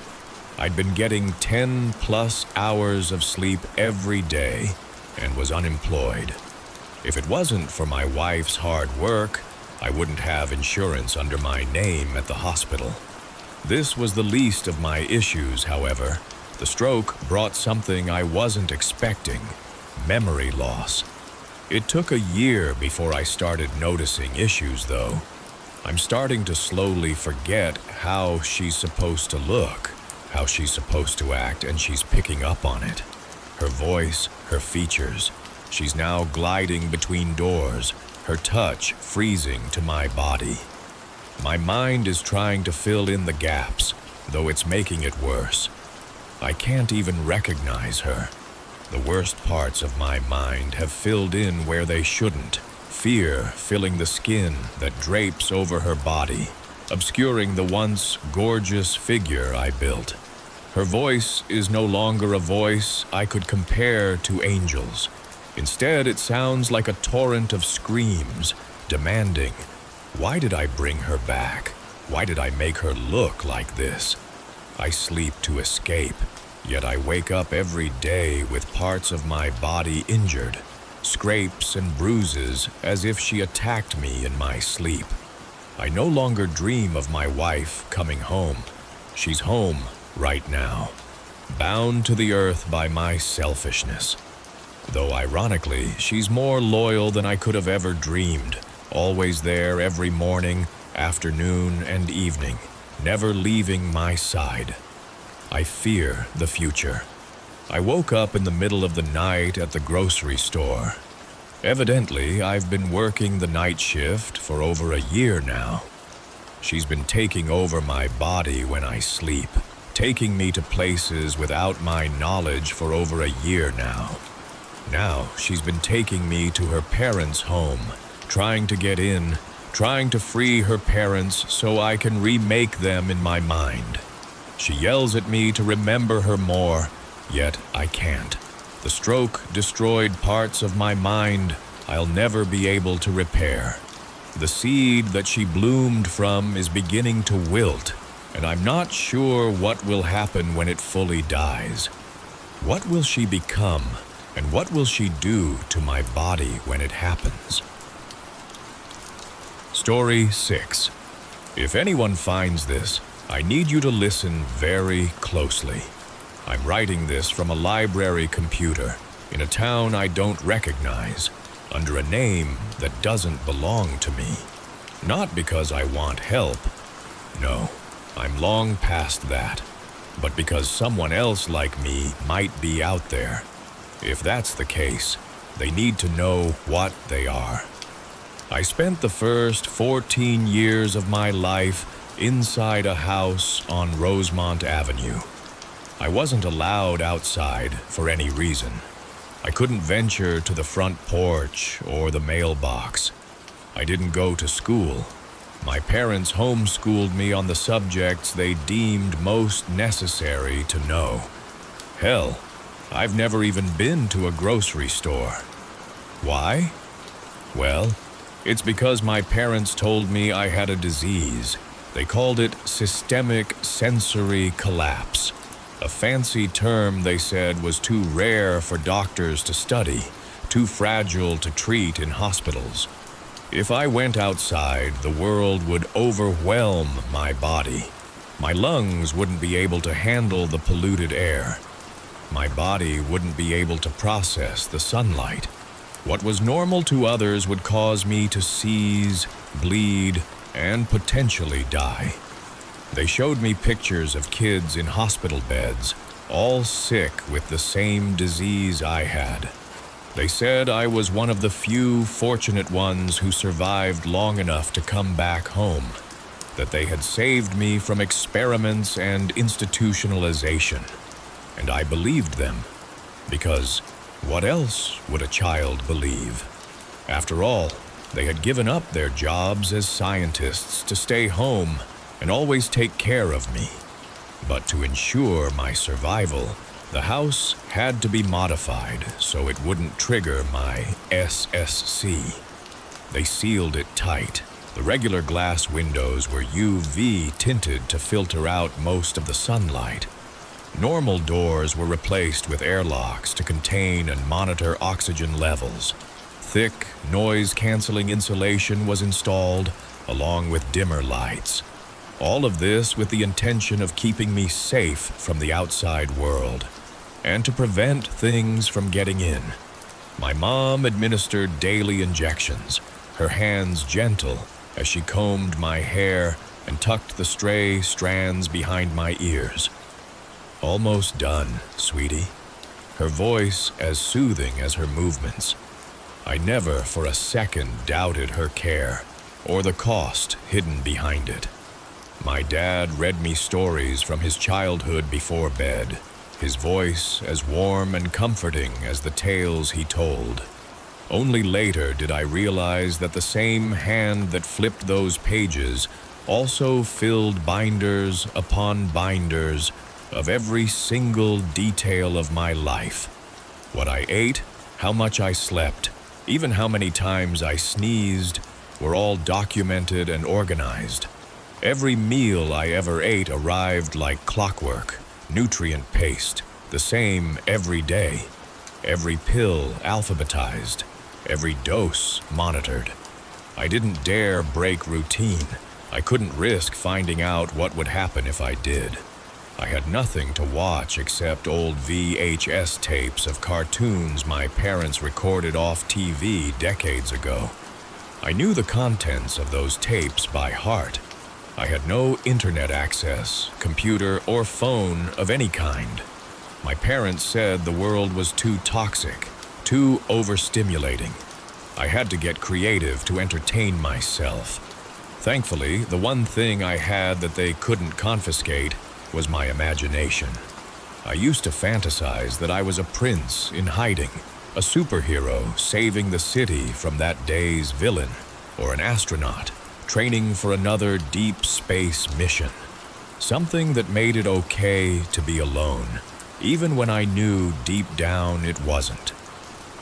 I'd been getting 10+ hours of sleep every day, and was unemployed. If it wasn't for my wife's hard work, I wouldn't have insurance under my name at the hospital. This was the least of my issues, however. The stroke brought something I wasn't expecting: memory loss. It took a year before I started noticing issues, though. I'm starting to slowly forget how she's supposed to look, how she's supposed to act, and she's picking up on it. Her voice, her features. She's now gliding between doors, her touch freezing to my body. My mind is trying to fill in the gaps, though it's making it worse. I can't even recognize her. The worst parts of my mind have filled in where they shouldn't. Fear filling the skin that drapes over her body, obscuring the once gorgeous figure I built. Her voice is no longer a voice I could compare to angels. Instead, it sounds like a torrent of screams, demanding, "Why did I bring her back? Why did I make her look like this?" I sleep to escape, yet I wake up every day with parts of my body injured, scrapes and bruises as if she attacked me in my sleep. I no longer dream of my wife coming home. She's home right now, bound to the earth by my selfishness. Though ironically, she's more loyal than I could have ever dreamed, always there every morning, afternoon, and evening, never leaving my side. I fear the future. I woke up in the middle of the night at the grocery store. Evidently, I've been working the night shift for over a year now. She's been taking over my body when I sleep, taking me to places without my knowledge for over a year now. Now, she's been taking me to her parents' home, trying to get in, trying to free her parents so I can remake them in my mind. She yells at me to remember her more, yet I can't. The stroke destroyed parts of my mind I'll never be able to repair. The seed that she bloomed from is beginning to wilt, and I'm not sure what will happen when it fully dies. What will she become, and what will she do to my body when it happens? Story 6. If anyone finds this, I need you to listen very closely. I'm writing this from a library computer in a town I don't recognize, under a name that doesn't belong to me. Not because I want help. No, I'm long past that. But because someone else like me might be out there. If that's the case, they need to know what they are. I spent the first 14 years of my life inside a house on Rosemont Avenue. I wasn't allowed outside for any reason. I couldn't venture to the front porch or the mailbox. I didn't go to school. My parents homeschooled me on the subjects they deemed most necessary to know. Hell, I've never even been to a grocery store. Why? Well, it's because my parents told me I had a disease. They called it systemic sensory collapse. A fancy term they said was too rare for doctors to study, too fragile to treat in hospitals. If I went outside, the world would overwhelm my body. My lungs wouldn't be able to handle the polluted air. My body wouldn't be able to process the sunlight. What was normal to others would cause me to seize, bleed, and potentially die. They showed me pictures of kids in hospital beds, all sick with the same disease I had. They said I was one of the few fortunate ones who survived long enough to come back home, that they had saved me from experiments and institutionalization. And I believed them, because what else would a child believe? After all, they had given up their jobs as scientists to stay home and always take care of me. But to ensure my survival, the house had to be modified so it wouldn't trigger my SSC. They sealed it tight. The regular glass windows were UV tinted to filter out most of the sunlight. Normal doors were replaced with airlocks to contain and monitor oxygen levels. Thick, noise-canceling insulation was installed, along with dimmer lights. All of this with the intention of keeping me safe from the outside world, and to prevent things from getting in. My mom administered daily injections, her hands gentle as she combed my hair and tucked the stray strands behind my ears. "Almost done, sweetie." Her voice as soothing as her movements. I never for a second doubted her care, or the cost hidden behind it. My dad read me stories from his childhood before bed, his voice as warm and comforting as the tales he told. Only later did I realize that the same hand that flipped those pages also filled binders upon binders of every single detail of my life. What I ate, how much I slept, even how many times I sneezed, were all documented and organized. Every meal I ever ate arrived like clockwork, nutrient paste, the same every day. Every pill alphabetized, every dose monitored. I didn't dare break routine. I couldn't risk finding out what would happen if I did. I had nothing to watch except old VHS tapes of cartoons my parents recorded off TV decades ago. I knew the contents of those tapes by heart. I had no internet access, computer, or phone of any kind. My parents said the world was too toxic, too overstimulating. I had to get creative to entertain myself. Thankfully, the one thing I had that they couldn't confiscate was my imagination. I used to fantasize that I was a prince in hiding, a superhero saving the city from that day's villain, or an astronaut training for another deep space mission. Something that made it okay to be alone, even when I knew deep down it wasn't.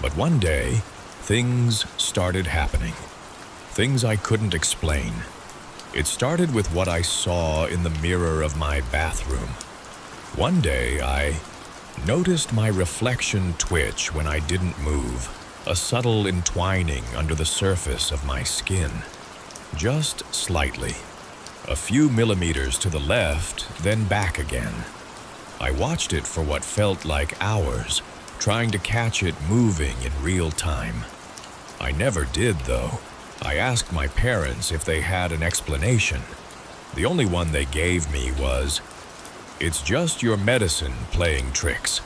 But one day, things started happening. Things I couldn't explain. It started with what I saw in the mirror of my bathroom. One day, I noticed my reflection twitch when I didn't move, a subtle entwining under the surface of my skin. Just slightly. A few millimeters to the left, then back again. I watched it for what felt like hours, trying to catch it moving in real time. I never did, though. I asked my parents if they had an explanation. The only one they gave me was, "It's just your medicine playing tricks.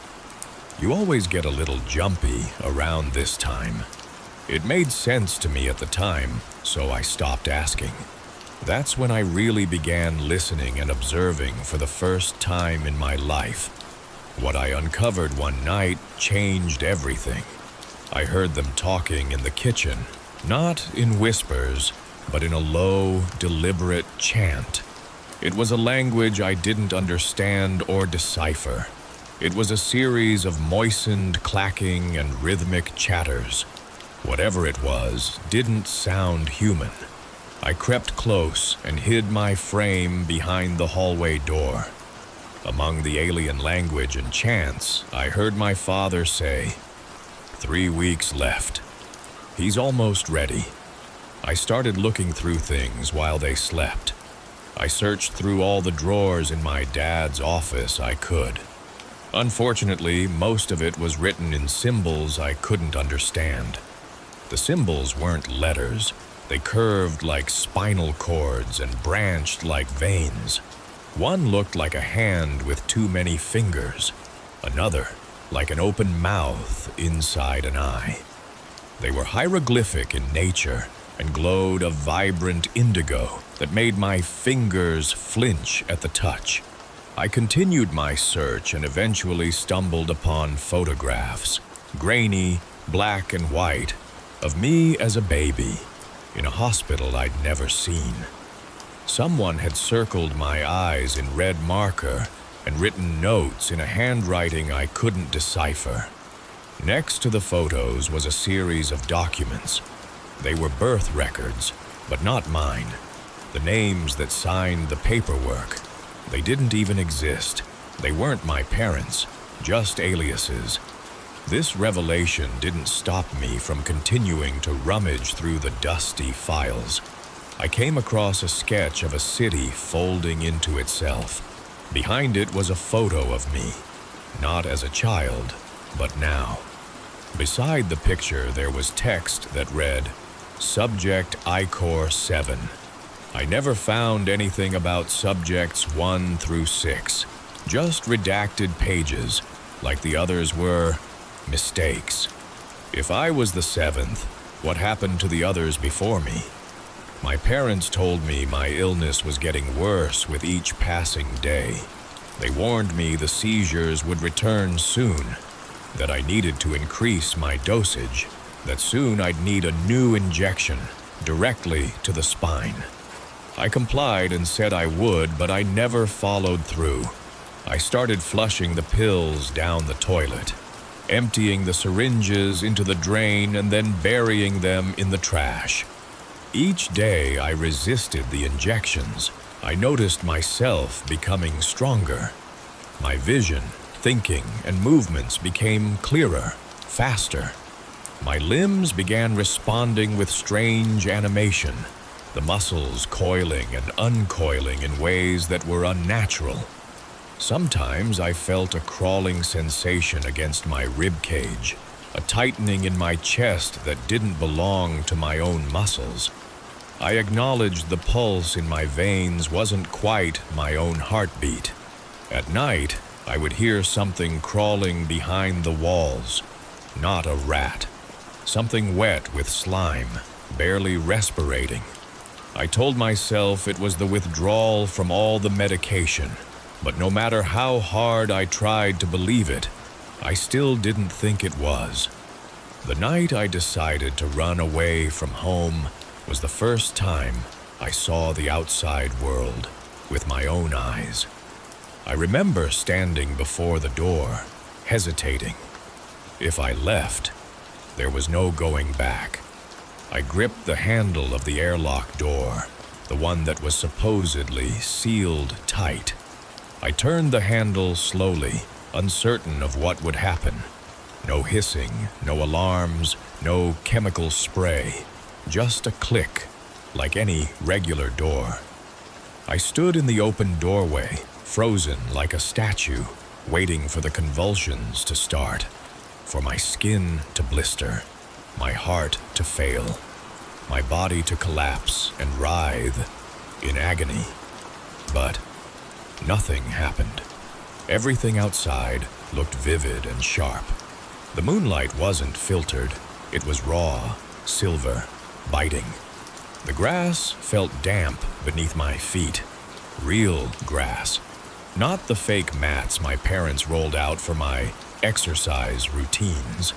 You always get a little jumpy around this time." It made sense to me at the time, so I stopped asking. That's when I really began listening and observing for the first time in my life. What I uncovered one night changed everything. I heard them talking in the kitchen, not in whispers, but in a low, deliberate chant. It was a language I didn't understand or decipher. It was a series of moistened clacking and rhythmic chatters. Whatever it was didn't sound human. I crept close and hid my frame behind the hallway door. Among the alien language and chants, I heard my father say, "3 weeks left. He's almost ready." I started looking through things while they slept. I searched through all the drawers in my dad's office I could. Unfortunately, most of it was written in symbols I couldn't understand. The symbols weren't letters. They curved like spinal cords and branched like veins. One looked like a hand with too many fingers. Another, like an open mouth inside an eye. They were hieroglyphic in nature and glowed a vibrant indigo that made my fingers flinch at the touch. I continued my search and eventually stumbled upon photographs, grainy, black and white, of me as a baby, in a hospital I'd never seen. Someone had circled my eyes in red marker and written notes in a handwriting I couldn't decipher. Next to the photos was a series of documents. They were birth records, but not mine. The names that signed the paperwork, they didn't even exist. They weren't my parents, just aliases. This revelation didn't stop me from continuing to rummage through the dusty files. I came across a sketch of a city folding into itself. Behind it was a photo of me, not as a child, but now. Beside the picture there was text that read, Subject Icor 7. I never found anything about subjects 1 through 6, just redacted pages, like the others were mistakes. If I was the 7th, what happened to the others before me? My parents told me my illness was getting worse with each passing day. They warned me the seizures would return soon, that I needed to increase my dosage, that soon I'd need a new injection directly to the spine. I complied and said I would, but I never followed through. I started flushing the pills down the toilet, emptying the syringes into the drain and then burying them in the trash. Each day I resisted the injections. I noticed myself becoming stronger. My vision, thinking, and movements became clearer, faster. My limbs began responding with strange animation, the muscles coiling and uncoiling in ways that were unnatural. Sometimes I felt a crawling sensation against my rib cage, a tightening in my chest that didn't belong to my own muscles. I acknowledged the pulse in my veins wasn't quite my own heartbeat. At night, I would hear something crawling behind the walls. Not a rat. Something wet with slime, barely respirating. I told myself it was the withdrawal from all the medication, but no matter how hard I tried to believe it, I still didn't think it was. The night I decided to run away from home was the first time I saw the outside world with my own eyes. I remember standing before the door, hesitating. If I left, there was no going back. I gripped the handle of the airlock door, the one that was supposedly sealed tight. I turned the handle slowly, uncertain of what would happen. No hissing, no alarms, no chemical spray. Just a click, like any regular door. I stood in the open doorway, frozen like a statue, waiting for the convulsions to start, for my skin to blister, my heart to fail, my body to collapse and writhe in agony. But nothing happened. Everything outside looked vivid and sharp. The moonlight wasn't filtered. It was raw, silver, biting. The grass felt damp beneath my feet. Real grass. Not the fake mats my parents rolled out for my exercise routines.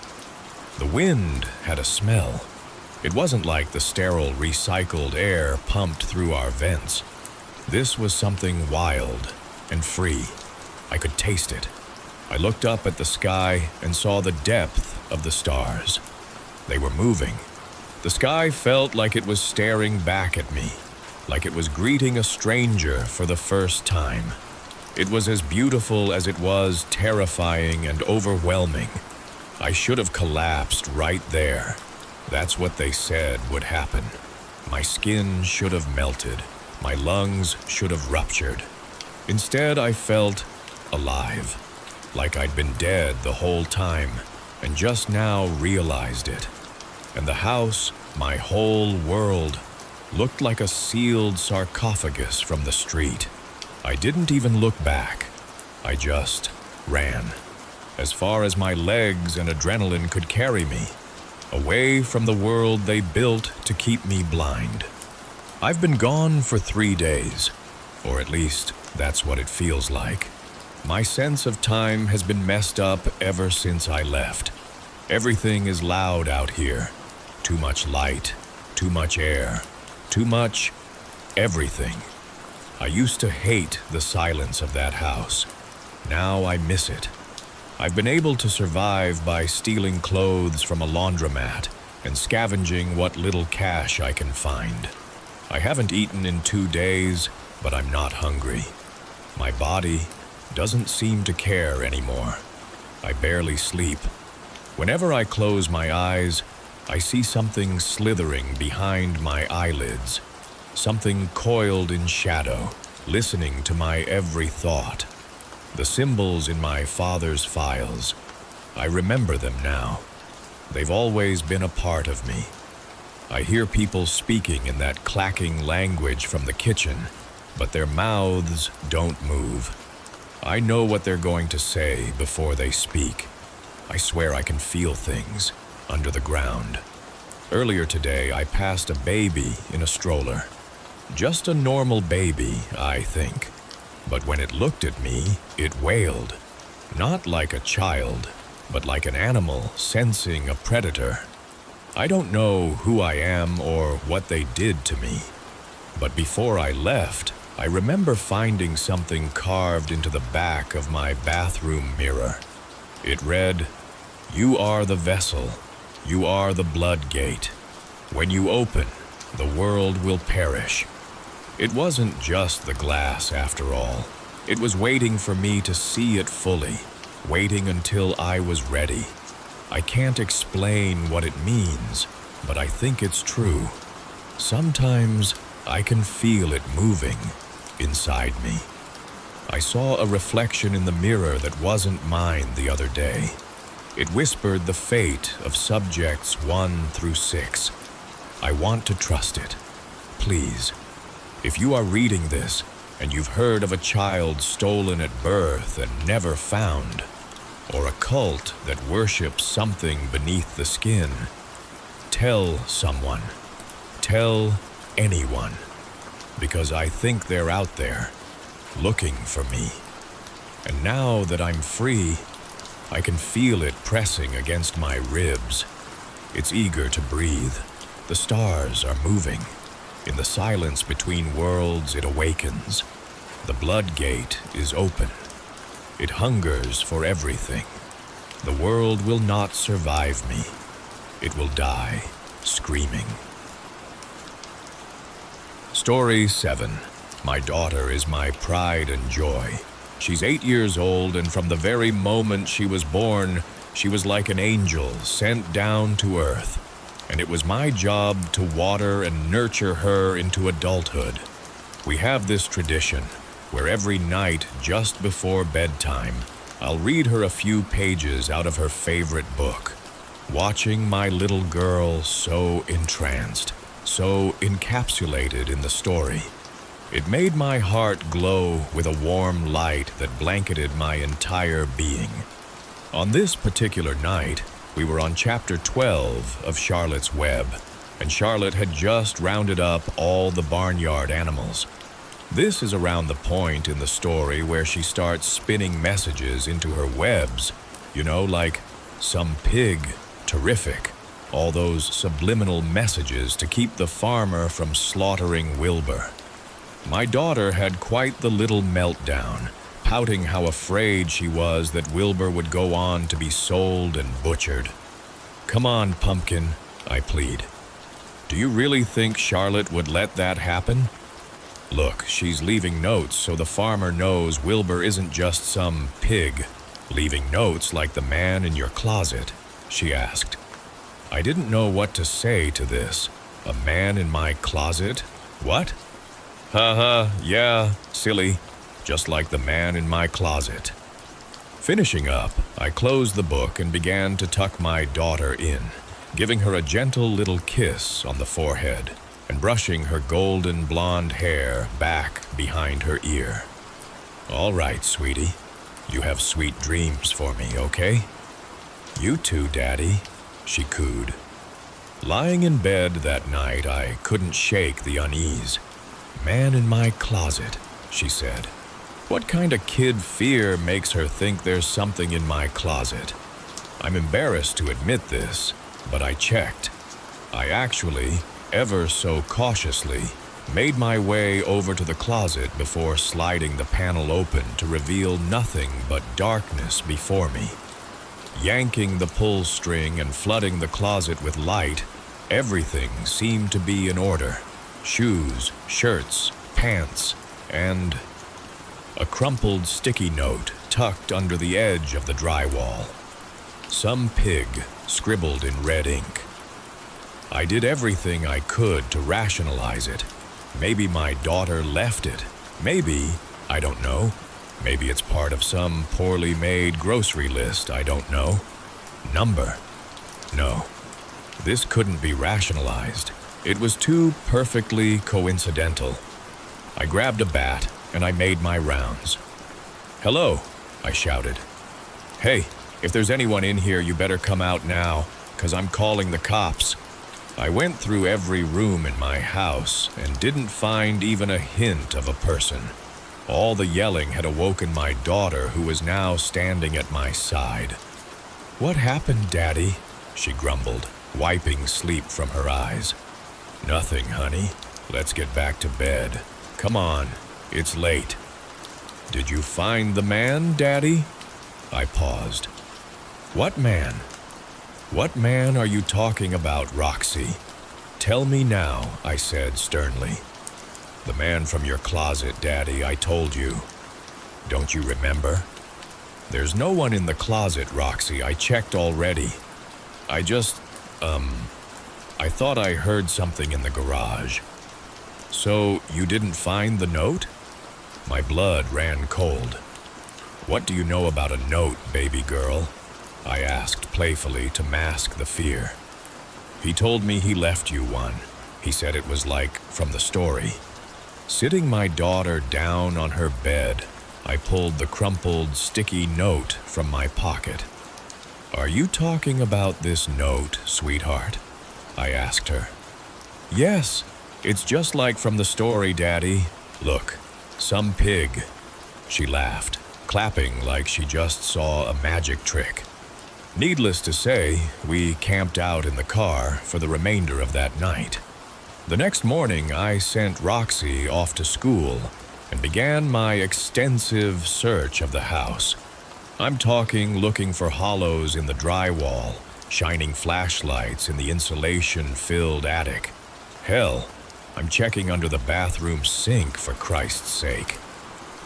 The wind had a smell. It wasn't like the sterile recycled air pumped through our vents. This was something wild and free. I could taste it. I looked up at the sky and saw the depth of the stars. They were moving. The sky felt like it was staring back at me, like it was greeting a stranger for the first time. It was as beautiful as it was terrifying and overwhelming. I should have collapsed right there. That's what they said would happen. My skin should have melted. My lungs should have ruptured. Instead, I felt alive, like I'd been dead the whole time and just now realized it. And the house, my whole world, looked like a sealed sarcophagus from the street. I didn't even look back. I just ran, as far as my legs and adrenaline could carry me, away from the world they built to keep me blind. I've been gone for 3 days, or at least that's what it feels like. My sense of time has been messed up ever since I left. Everything is loud out here. Too much light, too much air, too much everything. I used to hate the silence of that house. Now I miss it. I've been able to survive by stealing clothes from a laundromat and scavenging what little cash I can find. I haven't eaten in 2 days, but I'm not hungry. My body doesn't seem to care anymore. I barely sleep. Whenever I close my eyes, I see something slithering behind my eyelids, something coiled in shadow, listening to my every thought. The symbols in my father's files, I remember them now. They've always been a part of me. I hear people speaking in that clacking language from the kitchen, but their mouths don't move. I know what they're going to say before they speak. I swear I can feel things under the ground. Earlier today, I passed a baby in a stroller. Just a normal baby, I think. But when it looked at me, it wailed. Not like a child, but like an animal sensing a predator. I don't know who I am or what they did to me. But before I left, I remember finding something carved into the back of my bathroom mirror. It read, "You are the vessel. You are the blood gate. When you open, the world will perish." It wasn't just the glass, after all. It was waiting for me to see it fully, waiting until I was ready. I can't explain what it means, but I think it's true. Sometimes I can feel it moving inside me. I saw a reflection in the mirror that wasn't mine the other day. It whispered the fate of subjects 1 through 6. I want to trust it. Please, if you are reading this and you've heard of a child stolen at birth and never found, or a cult that worships something beneath the skin, tell someone. Tell anyone. Because I think they're out there, looking for me. And now that I'm free, I can feel it pressing against my ribs. It's eager to breathe. The stars are moving. In the silence between worlds, it awakens. The blood gate is open. It hungers for everything. The world will not survive me. It will die, screaming. Story 7. My daughter is my pride and joy. She's 8 years old, and from the very moment she was born, she was like an angel sent down to earth. And it was my job to water and nurture her into adulthood. We have this tradition where every night just before bedtime, I'll read her a few pages out of her favorite book, watching my little girl so entranced, so encapsulated in the story. It made my heart glow with a warm light that blanketed my entire being. On this particular night, we were on chapter 12 of Charlotte's Web, and Charlotte had just rounded up all the barnyard animals. This is around the point in the story where she starts spinning messages into her webs, like "some pig, terrific," all those subliminal messages to keep the farmer from slaughtering Wilbur. My daughter had quite the little meltdown, pouting how afraid she was that Wilbur would go on to be sold and butchered. "Come on, Pumpkin," I plead. "Do you really think Charlotte would let that happen? Look, she's leaving notes so the farmer knows Wilbur isn't just some pig. Leaving notes like the man in your closet," she asked. I didn't know what to say to this. A man in my closet? What? Yeah, silly. Just like the man in my closet. Finishing up, I closed the book and began to tuck my daughter in, giving her a gentle little kiss on the forehead and brushing her golden blonde hair back behind her ear. "All right, sweetie. You have sweet dreams for me, okay?" "You too, Daddy," she cooed. Lying in bed that night, I couldn't shake the unease. "Man in my closet," she said. What kind of kid fear makes her think there's something in my closet? I'm embarrassed to admit this, but I checked. I actually, ever so cautiously, made my way over to the closet before sliding the panel open to reveal nothing but darkness before me. Yanking the pull string and flooding the closet with light, everything seemed to be in order. Shoes, shirts, pants, and a crumpled sticky note tucked under the edge of the drywall. Some pig scribbled in red ink. I did everything I could to rationalize it. Maybe my daughter left it. Maybe, I don't know. Maybe it's part of some poorly made grocery list, I don't know. Number. No, this couldn't be rationalized. It was too perfectly coincidental. I grabbed a bat and I made my rounds. "Hello," I shouted. "Hey, if there's anyone in here, you better come out now, 'cause I'm calling the cops." I went through every room in my house and didn't find even a hint of a person. All the yelling had awoken my daughter, who was now standing at my side. "What happened, Daddy?" she grumbled, wiping sleep from her eyes. "Nothing, honey. Let's get back to bed. Come on, it's late." "Did you find the man, Daddy?" I paused. "What man? What man are you talking about, Roxy? Tell me now," I said sternly. "The man from your closet, Daddy, I told you. Don't you remember?" "There's no one in the closet, Roxy. I checked already. I just, I thought I heard something in the garage." "So you didn't find the note?" My blood ran cold. "What do you know about a note, baby girl?" I asked playfully to mask the fear. "He told me he left you one. He said it was like from the story." Sitting my daughter down on her bed, I pulled the crumpled, sticky note from my pocket. "Are you talking about this note, sweetheart?" I asked her. "Yes, it's just like from the story, Daddy. Look, some pig." She laughed, clapping like she just saw a magic trick. Needless to say, we camped out in the car for the remainder of that night. The next morning, I sent Roxy off to school and began my extensive search of the house. I'm talking looking for hollows in the drywall, shining flashlights in the insulation-filled attic. Hell, I'm checking under the bathroom sink, for Christ's sake.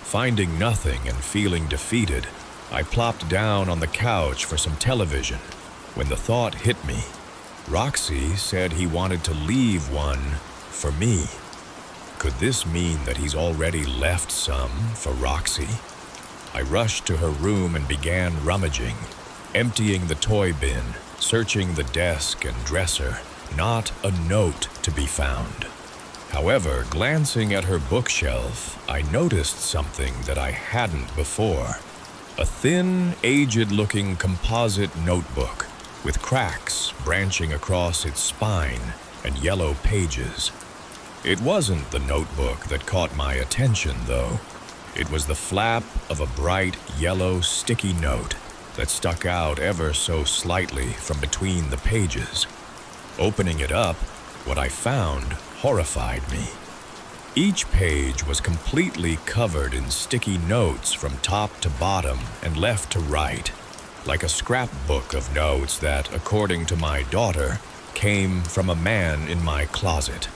Finding nothing and feeling defeated, I plopped down on the couch for some television when the thought hit me. Roxy said he wanted to leave one for me. Could this mean that he's already left some for Roxy? I rushed to her room and began rummaging, emptying the toy bin, searching the desk and dresser. Not a note to be found. However, glancing at her bookshelf, I noticed something that I hadn't before. A thin, aged-looking composite notebook with cracks branching across its spine and yellow pages. It wasn't the notebook that caught my attention, though. It was the flap of a bright yellow sticky note that stuck out ever so slightly from between the pages. Opening it up, what I found horrified me. Each page was completely covered in sticky notes from top to bottom and left to right, like a scrapbook of notes that, according to my daughter, came from a man in my closet.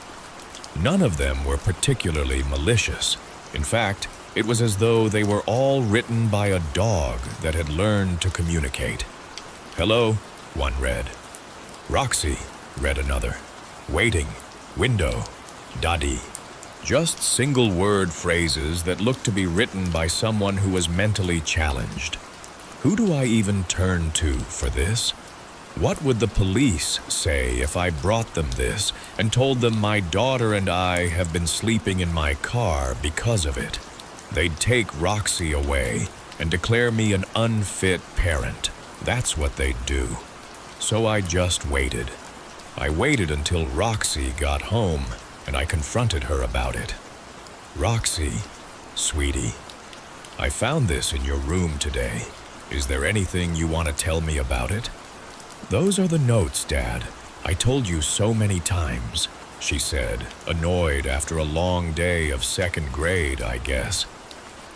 None of them were particularly malicious. In fact, it was as though they were all written by a dog that had learned to communicate. "Hello," one read. "Roxy," read another. "Waiting, window, daddy." Just single-word phrases that looked to be written by someone who was mentally challenged. Who do I even turn to for this? What would the police say if I brought them this and told them my daughter and I have been sleeping in my car because of it? They'd take Roxy away and declare me an unfit parent. That's what they'd do. So I just waited. I waited until Roxy got home, and I confronted her about it. "Roxy, sweetie, I found this in your room today. Is there anything you want to tell me about it?" "Those are the notes, Dad. I told you so many times," she said, annoyed after a long day of second grade, I guess.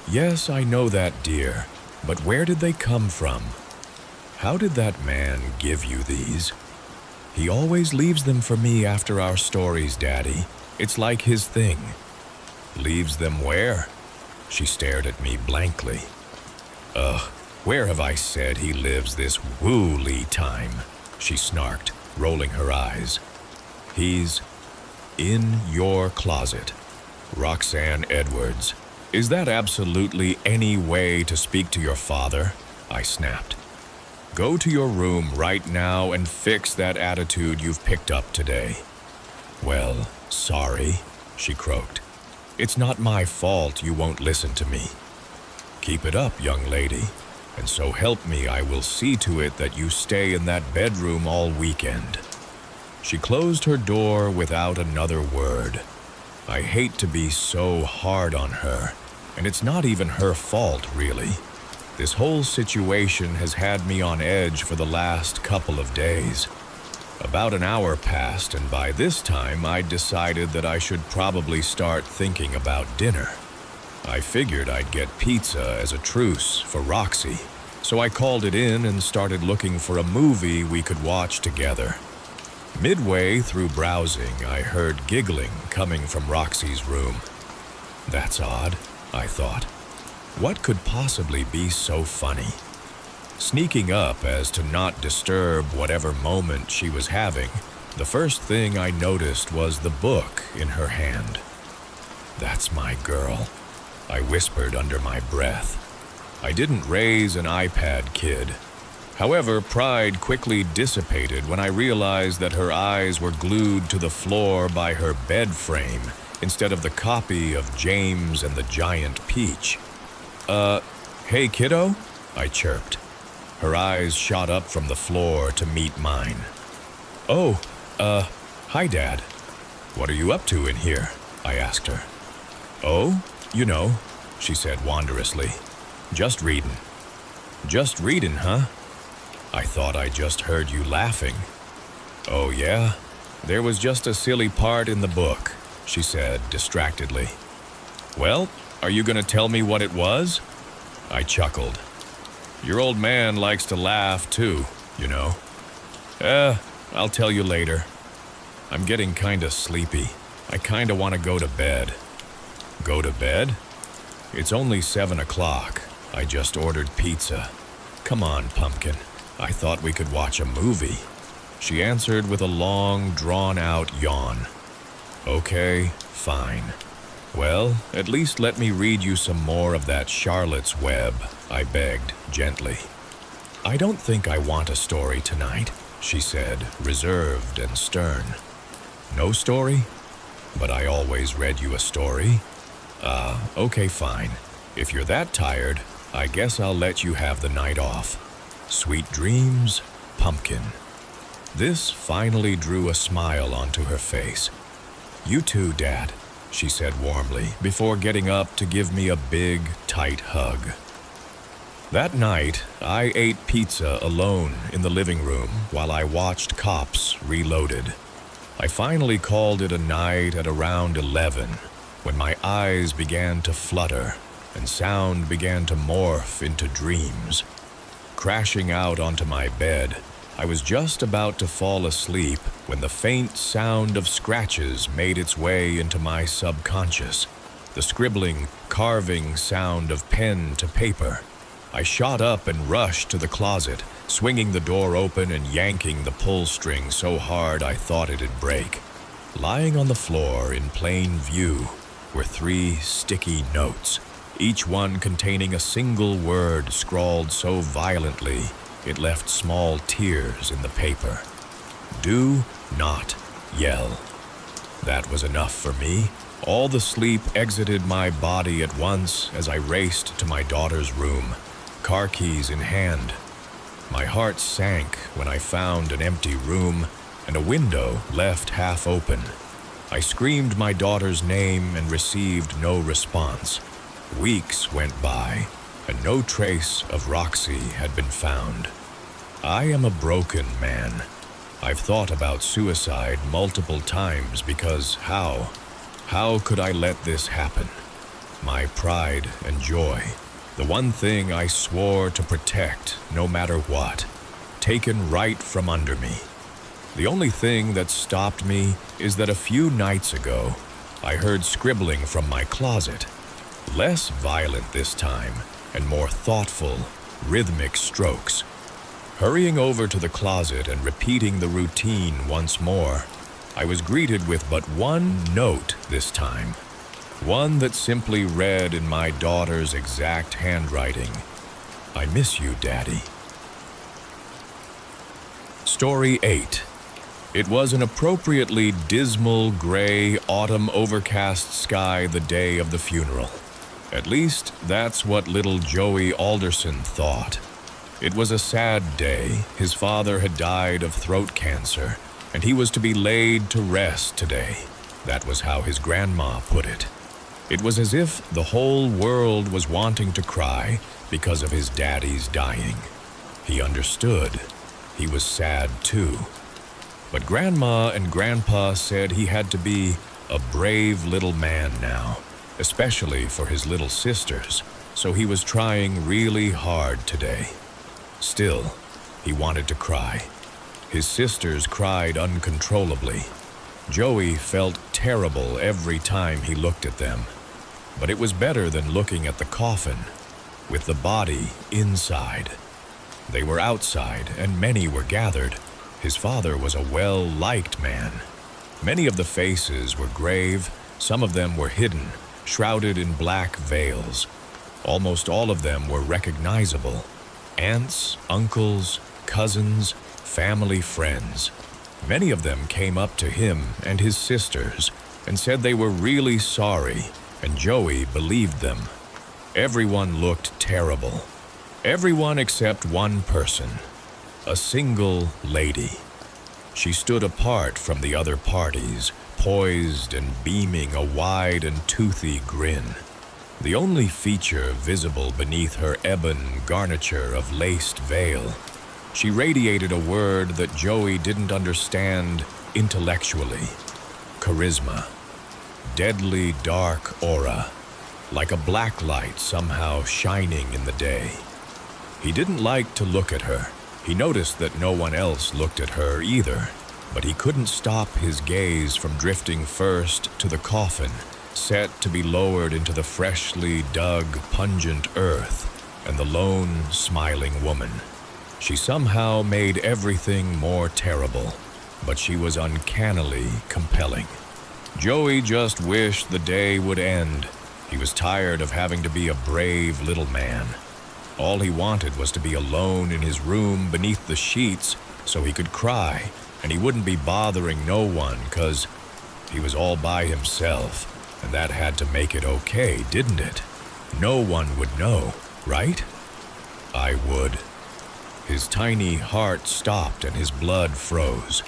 "Yes, I know that, dear, but where did they come from? How did that man give you these?" "He always leaves them for me after our stories, Daddy. It's like his thing." "Leaves them where?" She stared at me blankly. Ugh, where have I said he lives this woolly time? She snarked, rolling her eyes. He's in your closet. Roxanne Edwards. Is that absolutely any way to speak to your father? I snapped. Go to your room right now and fix that attitude you've picked up today. Well, sorry, she croaked. It's not my fault you won't listen to me. Keep it up, young lady, and so help me I will see to it that you stay in that bedroom all weekend. She closed her door without another word. I hate to be so hard on her, and it's not even her fault, really. This whole situation has had me on edge for the last couple of days. About an hour passed, and by this time I'd decided that I should probably start thinking about dinner. I figured I'd get pizza as a truce for Roxy, so I called it in and started looking for a movie we could watch together. Midway through browsing, I heard giggling coming from Roxy's room. That's odd, I thought. What could possibly be so funny? Sneaking up as to not disturb whatever moment she was having, the first thing I noticed was the book in her hand. That's my girl, I whispered under my breath. I didn't raise an iPad kid. However, pride quickly dissipated when I realized that her eyes were glued to the floor by her bed frame instead of the copy of James and the Giant Peach. Hey kiddo? I chirped. Her eyes shot up from the floor to meet mine. Oh, hi Dad. What are you up to in here? I asked her. Oh, you know, she said wondrously. Just readin'. Just readin', huh? I thought I just heard you laughing. Oh yeah? There was just a silly part in the book, she said distractedly. Well, are you gonna tell me what it was? I chuckled. Your old man likes to laugh too, you know. I'll tell you later. I'm getting kinda sleepy. I kinda wanna go to bed. Go to bed? It's only 7 o'clock. I just ordered pizza. Come on, Pumpkin. I thought we could watch a movie. She answered with a long, drawn-out yawn. Okay, fine. Well, at least let me read you some more of that Charlotte's Web, I begged gently. I don't think I want a story tonight, she said, reserved and stern. No story? But I always read you a story. Okay, fine. If you're that tired, I guess I'll let you have the night off. Sweet dreams, Pumpkin. This finally drew a smile onto her face. You too, Dad, she said warmly, before getting up to give me a big, tight hug. That night, I ate pizza alone in the living room while I watched Cops Reloaded. I finally called it a night at around 11, when my eyes began to flutter and sound began to morph into dreams. Crashing out onto my bed, I was just about to fall asleep when the faint sound of scratches made its way into my subconscious, the scribbling, carving sound of pen to paper. I shot up and rushed to the closet, swinging the door open and yanking the pull string so hard I thought it'd break. Lying on the floor in plain view were 3 sticky notes, each one containing a single word scrawled so violently it left small tears in the paper. Do not yell. That was enough for me. All the sleep exited my body at once as I raced to my daughter's room, car keys in hand. My heart sank when I found an empty room and a window left half open. I screamed my daughter's name and received no response. Weeks went by, and no trace of Roxy had been found. I am a broken man. I've thought about suicide multiple times because how could I let this happen? My pride and joy, the one thing I swore to protect no matter what, taken right from under me. The only thing that stopped me is that a few nights ago, I heard scribbling from my closet. less violent this time, and more thoughtful, rhythmic strokes. Hurrying over to the closet and repeating the routine once more, I was greeted with but one note this time. One that simply read in my daughter's exact handwriting, "I miss you, Daddy." Story 8. It was an appropriately dismal, gray, autumn overcast sky the day of the funeral. At least, that's what little Joey Alderson thought. It was a sad day. His father had died of throat cancer, and he was to be laid to rest today. That was how his grandma put it. It was as if the whole world was wanting to cry because of his daddy's dying. He understood. He was sad too. But Grandma and Grandpa said he had to be a brave little man now, especially for his little sisters, so he was trying really hard today. Still, he wanted to cry. His sisters cried uncontrollably. Joey felt terrible every time he looked at them. But it was better than looking at the coffin, with the body inside. They were outside, and many were gathered. His father was a well-liked man. Many of the faces were grave, some of them were hidden, shrouded in black veils. Almost all of them were recognizable. Aunts, uncles, cousins, family friends. Many of them came up to him and his sisters and said they were really sorry, and Joey believed them. Everyone looked terrible. Everyone except one person. A single lady. She stood apart from the other parties, poised and beaming a wide and toothy grin. The only feature visible beneath her ebon garniture of laced veil. She radiated a word that Joey didn't understand intellectually. Charisma. Deadly dark aura, like a black light somehow shining in the day. He didn't like to look at her. He noticed that no one else looked at her either, but he couldn't stop his gaze from drifting first to the coffin, set to be lowered into the freshly dug, pungent earth, and the lone, smiling woman. She somehow made everything more terrible, but she was uncannily compelling. Joey just wished the day would end. He was tired of having to be a brave little man. All he wanted was to be alone in his room beneath the sheets so he could cry, and he wouldn't be bothering no one 'cause he was all by himself, and that had to make it okay, didn't it? No one would know, right? I would. His tiny heart stopped and his blood froze.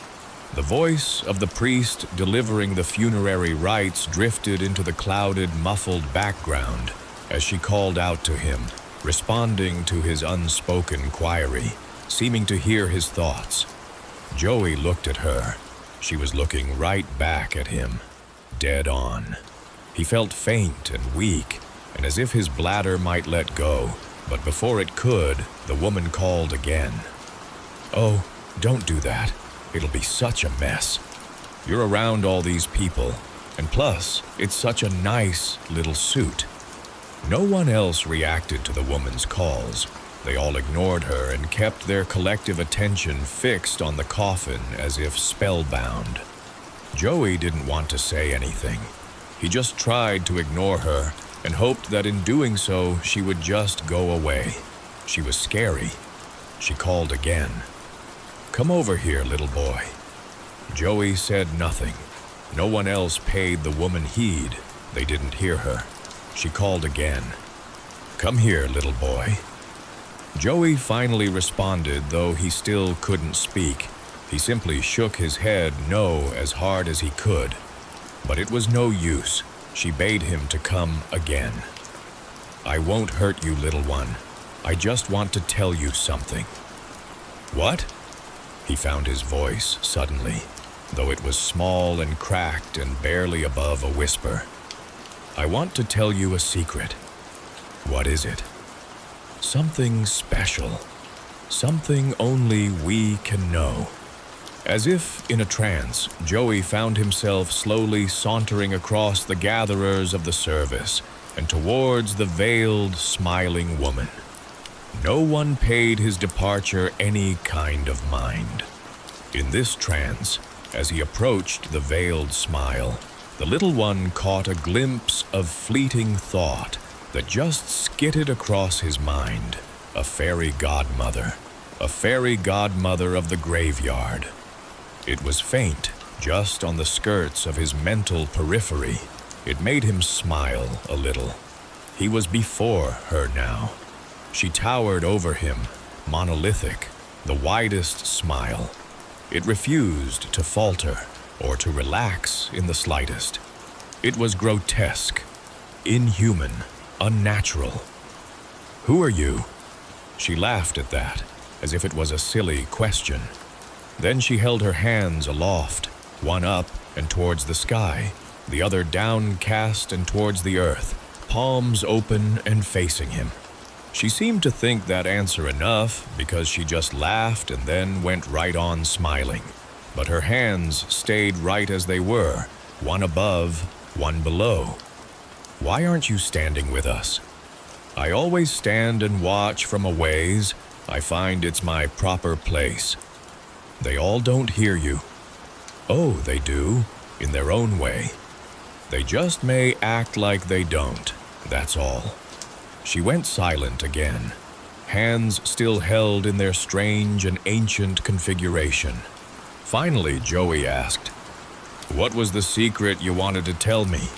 The voice of the priest delivering the funerary rites drifted into the clouded, muffled background as she called out to him, responding to his unspoken query, seeming to hear his thoughts. Joey looked at her. She was looking right back at him, dead on. He felt faint and weak, and as if his bladder might let go, but before it could, the woman called again. "Oh, don't do that. It'll be such a mess. You're around all these people, and plus, it's such a nice little suit." No one else reacted to the woman's calls. They all ignored her and kept their collective attention fixed on the coffin as if spellbound. Joey didn't want to say anything. He just tried to ignore her and hoped that in doing so, she would just go away. She was scary. She called again. "Come over here, little boy." Joey said nothing. No one else paid the woman heed. They didn't hear her. She called again. "Come here, little boy." Joey finally responded, though he still couldn't speak. He simply shook his head no as hard as he could. But it was no use. She bade him to come again. "I won't hurt you, little one. I just want to tell you something." "What?" He found his voice suddenly, though it was small and cracked and barely above a whisper. "I want to tell you a secret." "What is it?" "Something special. Something only we can know." As if in a trance, Joey found himself slowly sauntering across the gatherers of the service, and towards the veiled, smiling woman. No one paid his departure any kind of mind. In this trance, as he approached the veiled smile, the little one caught a glimpse of fleeting thought that just skittered across his mind. A fairy godmother of the graveyard. It was faint, just on the skirts of his mental periphery. It made him smile a little. He was before her now. She towered over him, monolithic, the widest smile. It refused to falter or to relax in the slightest. It was grotesque, inhuman, unnatural. "Who are you?" She laughed at that, as if it was a silly question. Then she held her hands aloft, one up and towards the sky, the other downcast and towards the earth, palms open and facing him. She seemed to think that answer enough because she just laughed and then went right on smiling. But her hands stayed right as they were, one above, one below. "Why aren't you standing with us?" "I always stand and watch from a ways. I find it's my proper place." "They all don't hear you." "Oh, they do, in their own way. They just may act like they don't, that's all." She went silent again, hands still held in their strange and ancient configuration. Finally, Joey asked, "What was the secret you wanted to tell me?"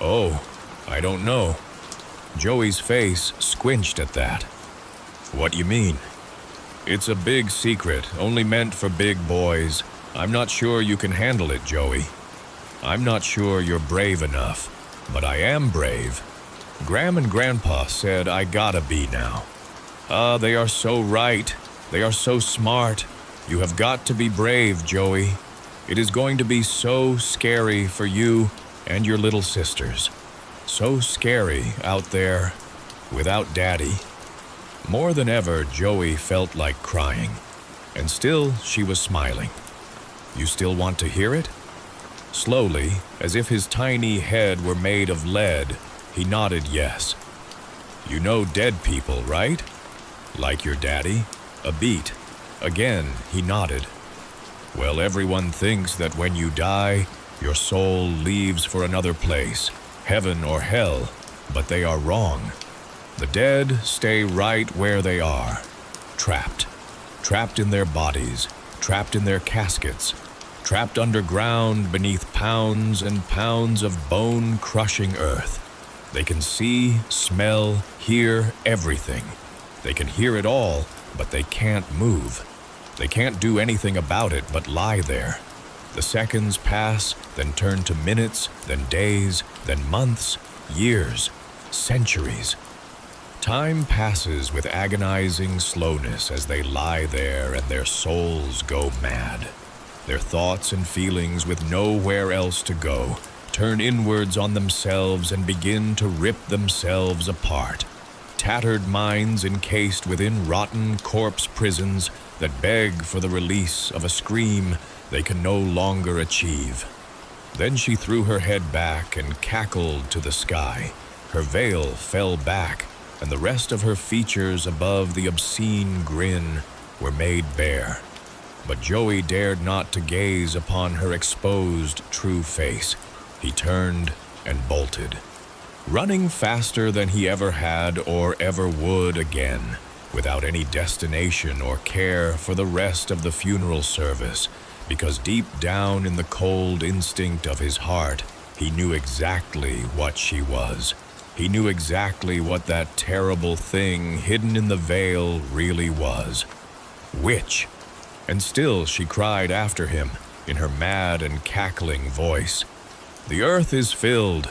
"Oh, I don't know." Joey's face squinched at that. "What you mean?" "It's a big secret, only meant for big boys. I'm not sure you can handle it, Joey. I'm not sure you're brave enough, but I am brave. Gram and Grandpa said I gotta be now." They are so right. They are so smart. You have got to be brave, Joey. It is going to be so scary for you and your little sisters. So scary out there without Daddy." More than ever, Joey felt like crying, and still she was smiling. "You still want to hear it?" Slowly, as if his tiny head were made of lead, he nodded yes. "You know dead people, right? Like your daddy?" A beat. Again, he nodded. "Well, everyone thinks that when you die, your soul leaves for another place, heaven or hell, but they are wrong. The dead stay right where they are, trapped. Trapped in their bodies, trapped in their caskets, trapped underground beneath pounds and pounds of bone-crushing earth. They can see, smell, hear everything. They can hear it all, but they can't move. They can't do anything about it but lie there. The seconds pass, then turn to minutes, then days, then months, years, centuries. Time passes with agonizing slowness as they lie there and their souls go mad. Their thoughts and feelings, with nowhere else to go, turn inwards on themselves and begin to rip themselves apart. Tattered minds encased within rotten corpse prisons that beg for the release of a scream they can no longer achieve. Then she threw her head back and cackled to the sky. Her veil fell back, and the rest of her features above the obscene grin were made bare. But Joey dared not to gaze upon her exposed true face. He turned and bolted, running faster than he ever had or ever would again, without any destination or care for the rest of the funeral service, because deep down in the cold instinct of his heart, he knew exactly what she was. He knew exactly what that terrible thing hidden in the veil really was. Witch! And still she cried after him, in her mad and cackling voice, "The earth is filled.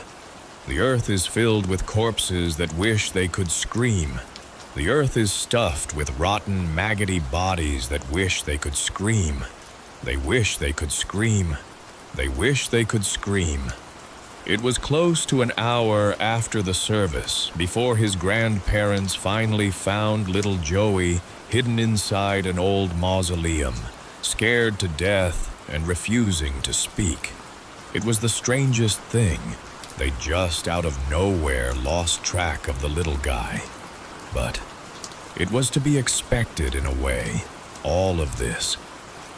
The earth is filled with corpses that wish they could scream. The earth is stuffed with rotten, maggoty bodies that wish they could scream. They wish they could scream. They wish they could scream." It was close to an hour after the service before his grandparents finally found little Joey hidden inside an old mausoleum, scared to death and refusing to speak. It was the strangest thing. They just out of nowhere lost track of the little guy. But it was to be expected in a way, all of this.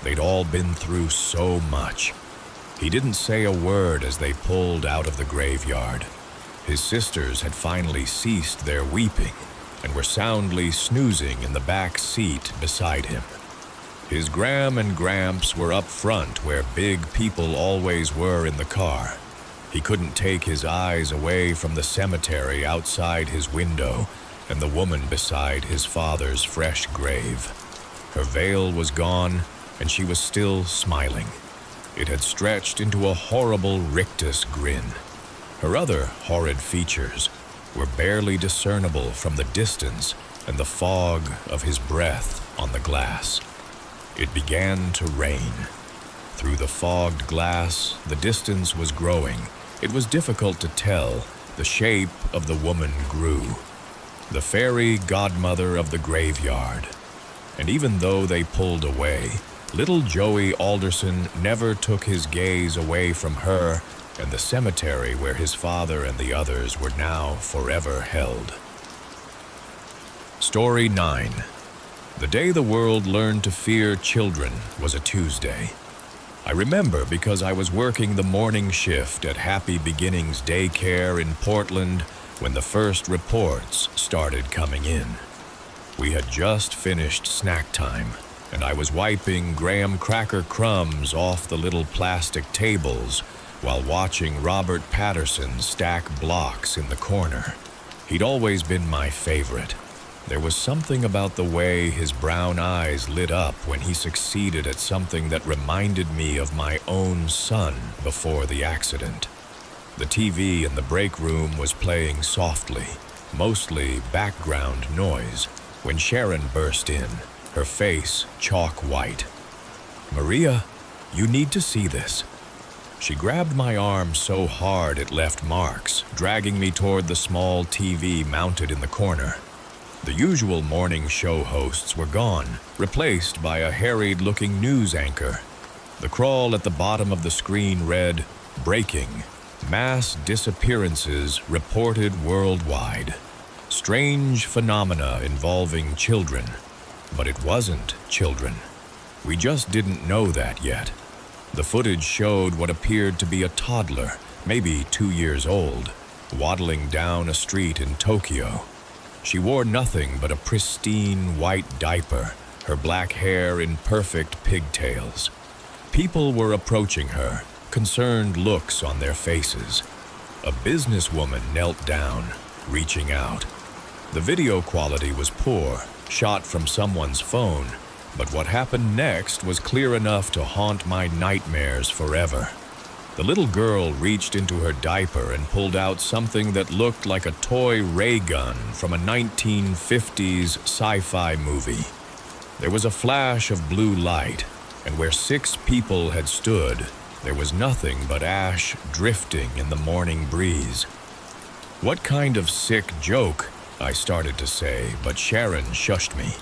They'd all been through so much. He didn't say a word as they pulled out of the graveyard. His sisters had finally ceased their weeping and were soundly snoozing in the back seat beside him. His Gram and Gramps were up front where big people always were in the car. He couldn't take his eyes away from the cemetery outside his window and the woman beside his father's fresh grave. Her veil was gone, and she was still smiling. It had stretched into a horrible rictus grin. Her other horrid features were barely discernible from the distance and the fog of his breath on the glass. It began to rain. Through the fogged glass, the distance was growing. It was difficult to tell. The shape of the woman grew. The fairy godmother of the graveyard. And even though they pulled away, little Joey Alderson never took his gaze away from her and the cemetery where his father and the others were now forever held. Story 9. The day the world learned to fear children was a Tuesday. I remember because I was working the morning shift at Happy Beginnings Daycare in Portland when the first reports started coming in. We had just finished snack time, and I was wiping graham cracker crumbs off the little plastic tables while watching Robert Patterson stack blocks in the corner. He'd always been my favorite. There was something about the way his brown eyes lit up when he succeeded at something that reminded me of my own son before the accident. The TV in the break room was playing softly, mostly background noise, when Sharon burst in, her face chalk white. "Maria, you need to see this." She grabbed my arm so hard it left marks, dragging me toward the small TV mounted in the corner. The usual morning show hosts were gone, replaced by a harried-looking news anchor. The crawl at the bottom of the screen read, "Breaking. Mass disappearances reported worldwide. Strange phenomena involving children." But it wasn't children. We just didn't know that yet. The footage showed what appeared to be a toddler, maybe 2 years old, waddling down a street in Tokyo. She wore nothing but a pristine white diaper, her black hair in perfect pigtails. People were approaching her, concerned looks on their faces. A businesswoman knelt down, reaching out. The video quality was poor, shot from someone's phone, but what happened next was clear enough to haunt my nightmares forever. The little girl reached into her diaper and pulled out something that looked like a toy ray gun from a 1950s sci-fi movie. There was a flash of blue light, and where 6 people had stood, there was nothing but ash drifting in the morning breeze. "What kind of sick joke?" I started to say, but Sharon shushed me.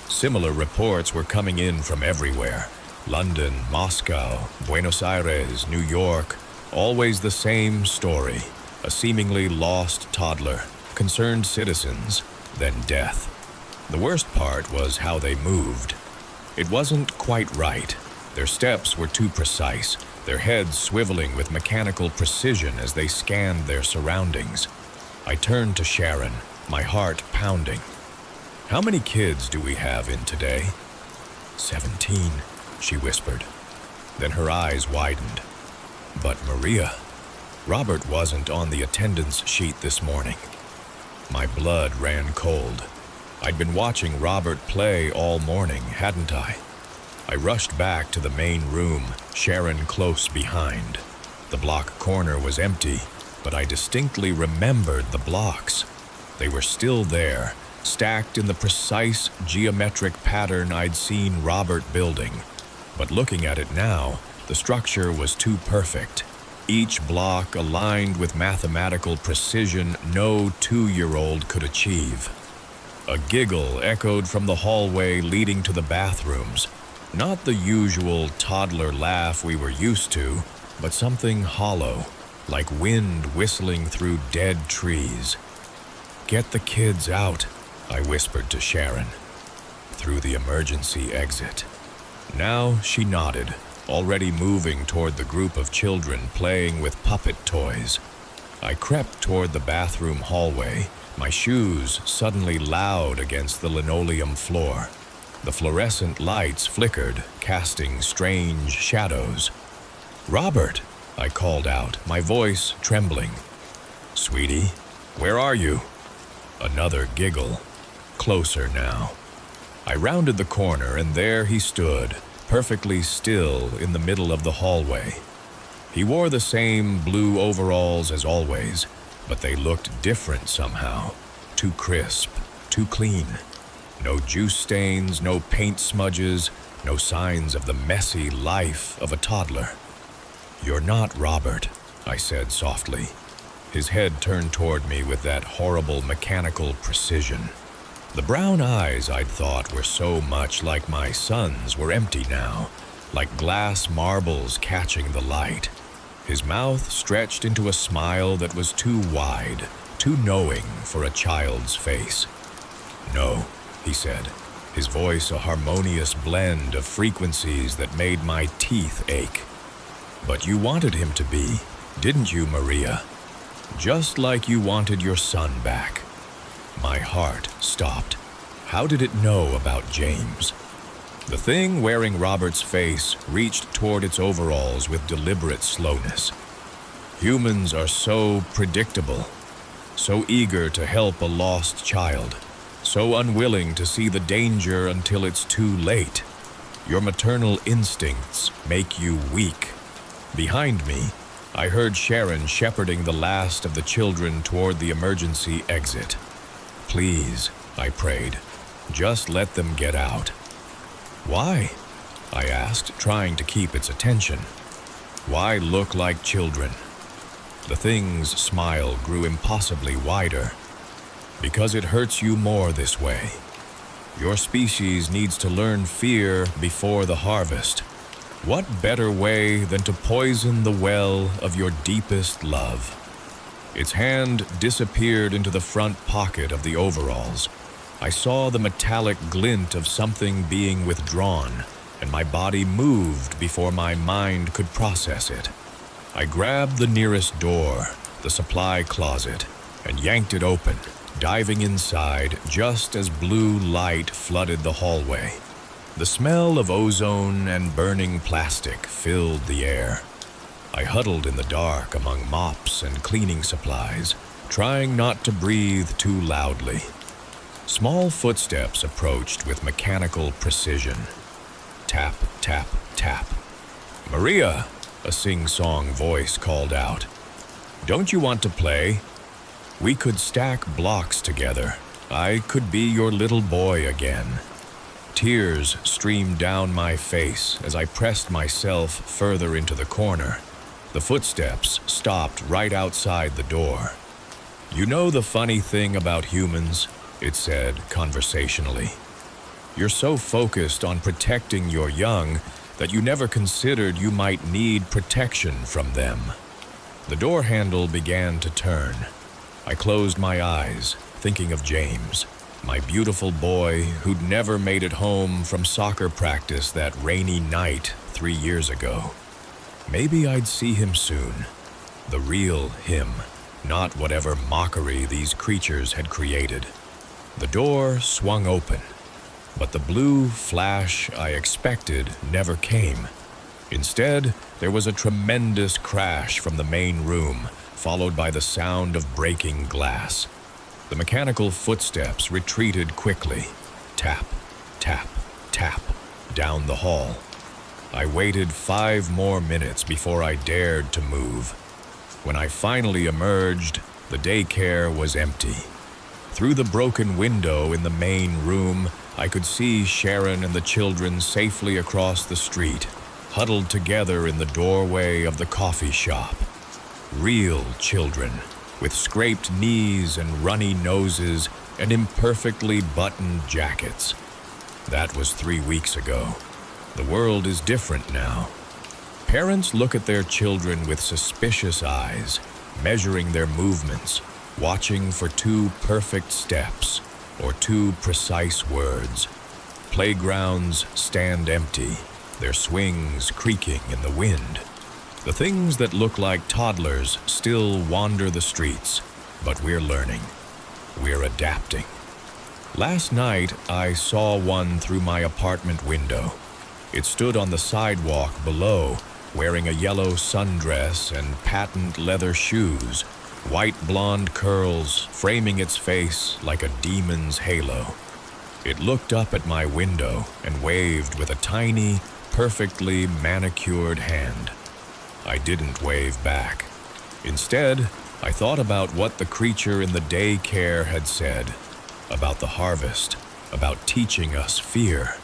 Similar reports were coming in from everywhere. London, Moscow, Buenos Aires, New York, always the same story. A seemingly lost toddler, concerned citizens, then death. The worst part was how they moved. It wasn't quite right. Their steps were too precise, their heads swiveling with mechanical precision as they scanned their surroundings. I turned to Sharon, my heart pounding. "How many kids do we have in today?" 17, she whispered. Then her eyes widened. "But Maria, Robert wasn't on the attendance sheet this morning." My blood ran cold. I'd been watching Robert play all morning, hadn't I? I rushed back to the main room, Sharon close behind. The block corner was empty, but I distinctly remembered the blocks. They were still there, stacked in the precise geometric pattern I'd seen Robert building. But looking at it now, the structure was too perfect. Each block aligned with mathematical precision no 2-year-old could achieve. A giggle echoed from the hallway leading to the bathrooms. Not the usual toddler laugh we were used to, but something hollow, like wind whistling through dead trees. "Get the kids out," I whispered to Sharon, through the emergency exit. Now she nodded, already moving toward the group of children playing with puppet toys. I crept toward the bathroom hallway, my shoes suddenly loud against the linoleum floor. The fluorescent lights flickered, casting strange shadows. "Robert," I called out, my voice trembling. "Sweetie, where are you?" Another giggle. Closer now. I rounded the corner, and there he stood, perfectly still in the middle of the hallway. He wore the same blue overalls as always, but they looked different somehow. Too crisp, too clean. No juice stains, no paint smudges, no signs of the messy life of a toddler. "You're not Robert," I said softly. His head turned toward me with that horrible mechanical precision. The brown eyes I'd thought were so much like my son's were empty now, like glass marbles catching the light. His mouth stretched into a smile that was too wide, too knowing for a child's face. "No," he said, his voice a harmonious blend of frequencies that made my teeth ache. "But you wanted him to be, didn't you, Maria? Just like you wanted your son back." My heart stopped. How did it know about James? The thing wearing Robert's face reached toward its overalls with deliberate slowness. Humans are so predictable, so eager to help a lost child, so unwilling to see the danger until it's too late. Your maternal instincts make you weak. Behind me, I heard Sharon shepherding the last of the children toward the emergency exit. "Please," I prayed, "just let them get out." "Why?" I asked, trying to keep its attention. "Why look like children?" The thing's smile grew impossibly wider. "Because it hurts you more this way. Your species needs to learn fear before the harvest. What better way than to poison the well of your deepest love?" Its hand disappeared into the front pocket of the overalls. I saw the metallic glint of something being withdrawn, and my body moved before my mind could process it. I grabbed the nearest door, the supply closet, and yanked it open, diving inside just as blue light flooded the hallway. The smell of ozone and burning plastic filled the air. I huddled in the dark among mops and cleaning supplies, trying not to breathe too loudly. Small footsteps approached with mechanical precision. Tap, tap, tap. "Maria," a sing-song voice called out. "Don't you want to play? We could stack blocks together. I could be your little boy again." Tears streamed down my face as I pressed myself further into the corner. The footsteps stopped right outside the door. "You know the funny thing about humans," it said conversationally. "You're so focused on protecting your young that you never considered you might need protection from them." The door handle began to turn. I closed my eyes, thinking of James, my beautiful boy who'd never made it home from soccer practice that rainy night 3 years ago. Maybe I'd see him soon. The real him, not whatever mockery these creatures had created. The door swung open, but the blue flash I expected never came. Instead, there was a tremendous crash from the main room, followed by the sound of breaking glass. The mechanical footsteps retreated quickly. Tap, tap, tap, down the hall. I waited 5 more minutes before I dared to move. When I finally emerged, the daycare was empty. Through the broken window in the main room, I could see Sharon and the children safely across the street, huddled together in the doorway of the coffee shop. Real children, with scraped knees and runny noses and imperfectly buttoned jackets. That was 3 weeks ago. The world is different now. Parents look at their children with suspicious eyes, measuring their movements, watching for too perfect steps or too precise words. Playgrounds stand empty, their swings creaking in the wind. The things that look like toddlers still wander the streets, but we're learning. We're adapting. Last night, I saw one through my apartment window. It stood on the sidewalk below, wearing a yellow sundress and patent leather shoes, white blonde curls framing its face like a demon's halo. It looked up at my window and waved with a tiny, perfectly manicured hand. I didn't wave back. Instead, I thought about what the creature in the daycare had said, about the harvest, about teaching us fear.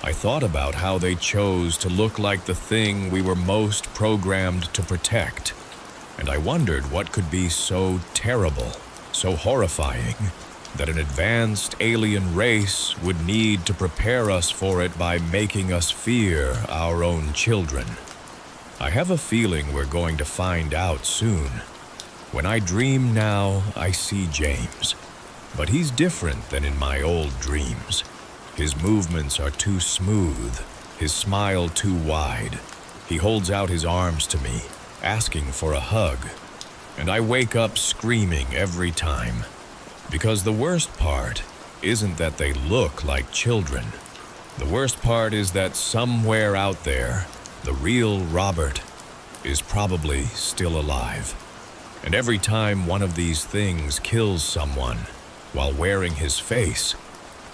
I thought about how they chose to look like the thing we were most programmed to protect, and I wondered what could be so terrible, so horrifying, that an advanced alien race would need to prepare us for it by making us fear our own children. I have a feeling we're going to find out soon. When I dream now, I see James, but he's different than in my old dreams. His movements are too smooth, his smile too wide. He holds out his arms to me, asking for a hug, and I wake up screaming every time. Because the worst part isn't that they look like children. The worst part is that somewhere out there, the real Robert is probably still alive. And every time one of these things kills someone while wearing his face,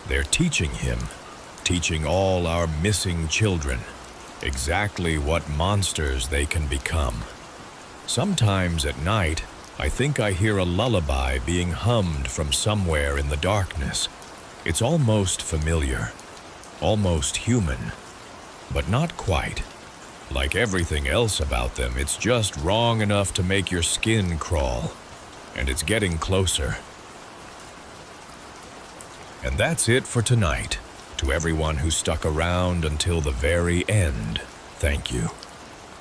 they're teaching him, teaching all our missing children, exactly what monsters they can become. Sometimes at night, I think I hear a lullaby being hummed from somewhere in the darkness. It's almost familiar, almost human, but not quite. Like everything else about them, it's just wrong enough to make your skin crawl, and it's getting closer. And that's it for tonight. To everyone who stuck around until the very end, thank you.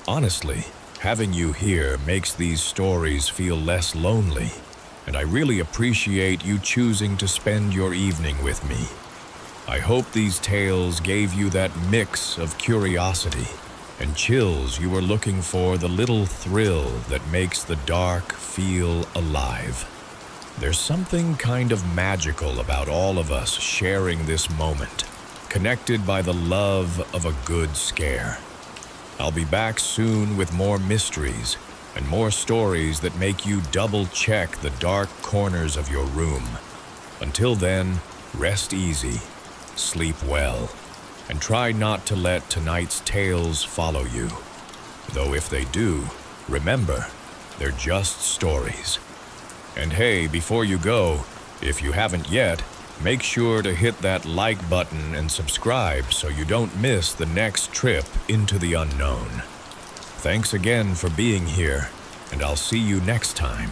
Honestly, having you here makes these stories feel less lonely, and I really appreciate you choosing to spend your evening with me. I hope these tales gave you that mix of curiosity and chills you were looking for, the little thrill that makes the dark feel alive. There's something kind of magical about all of us sharing this moment, connected by the love of a good scare. I'll be back soon with more mysteries and more stories that make you double-check the dark corners of your room. Until then, rest easy, sleep well, and try not to let tonight's tales follow you. Though if they do, remember, they're just stories. And hey, before you go, if you haven't yet, make sure to hit that like button and subscribe so you don't miss the next trip into the unknown. Thanks again for being here, and I'll see you next time.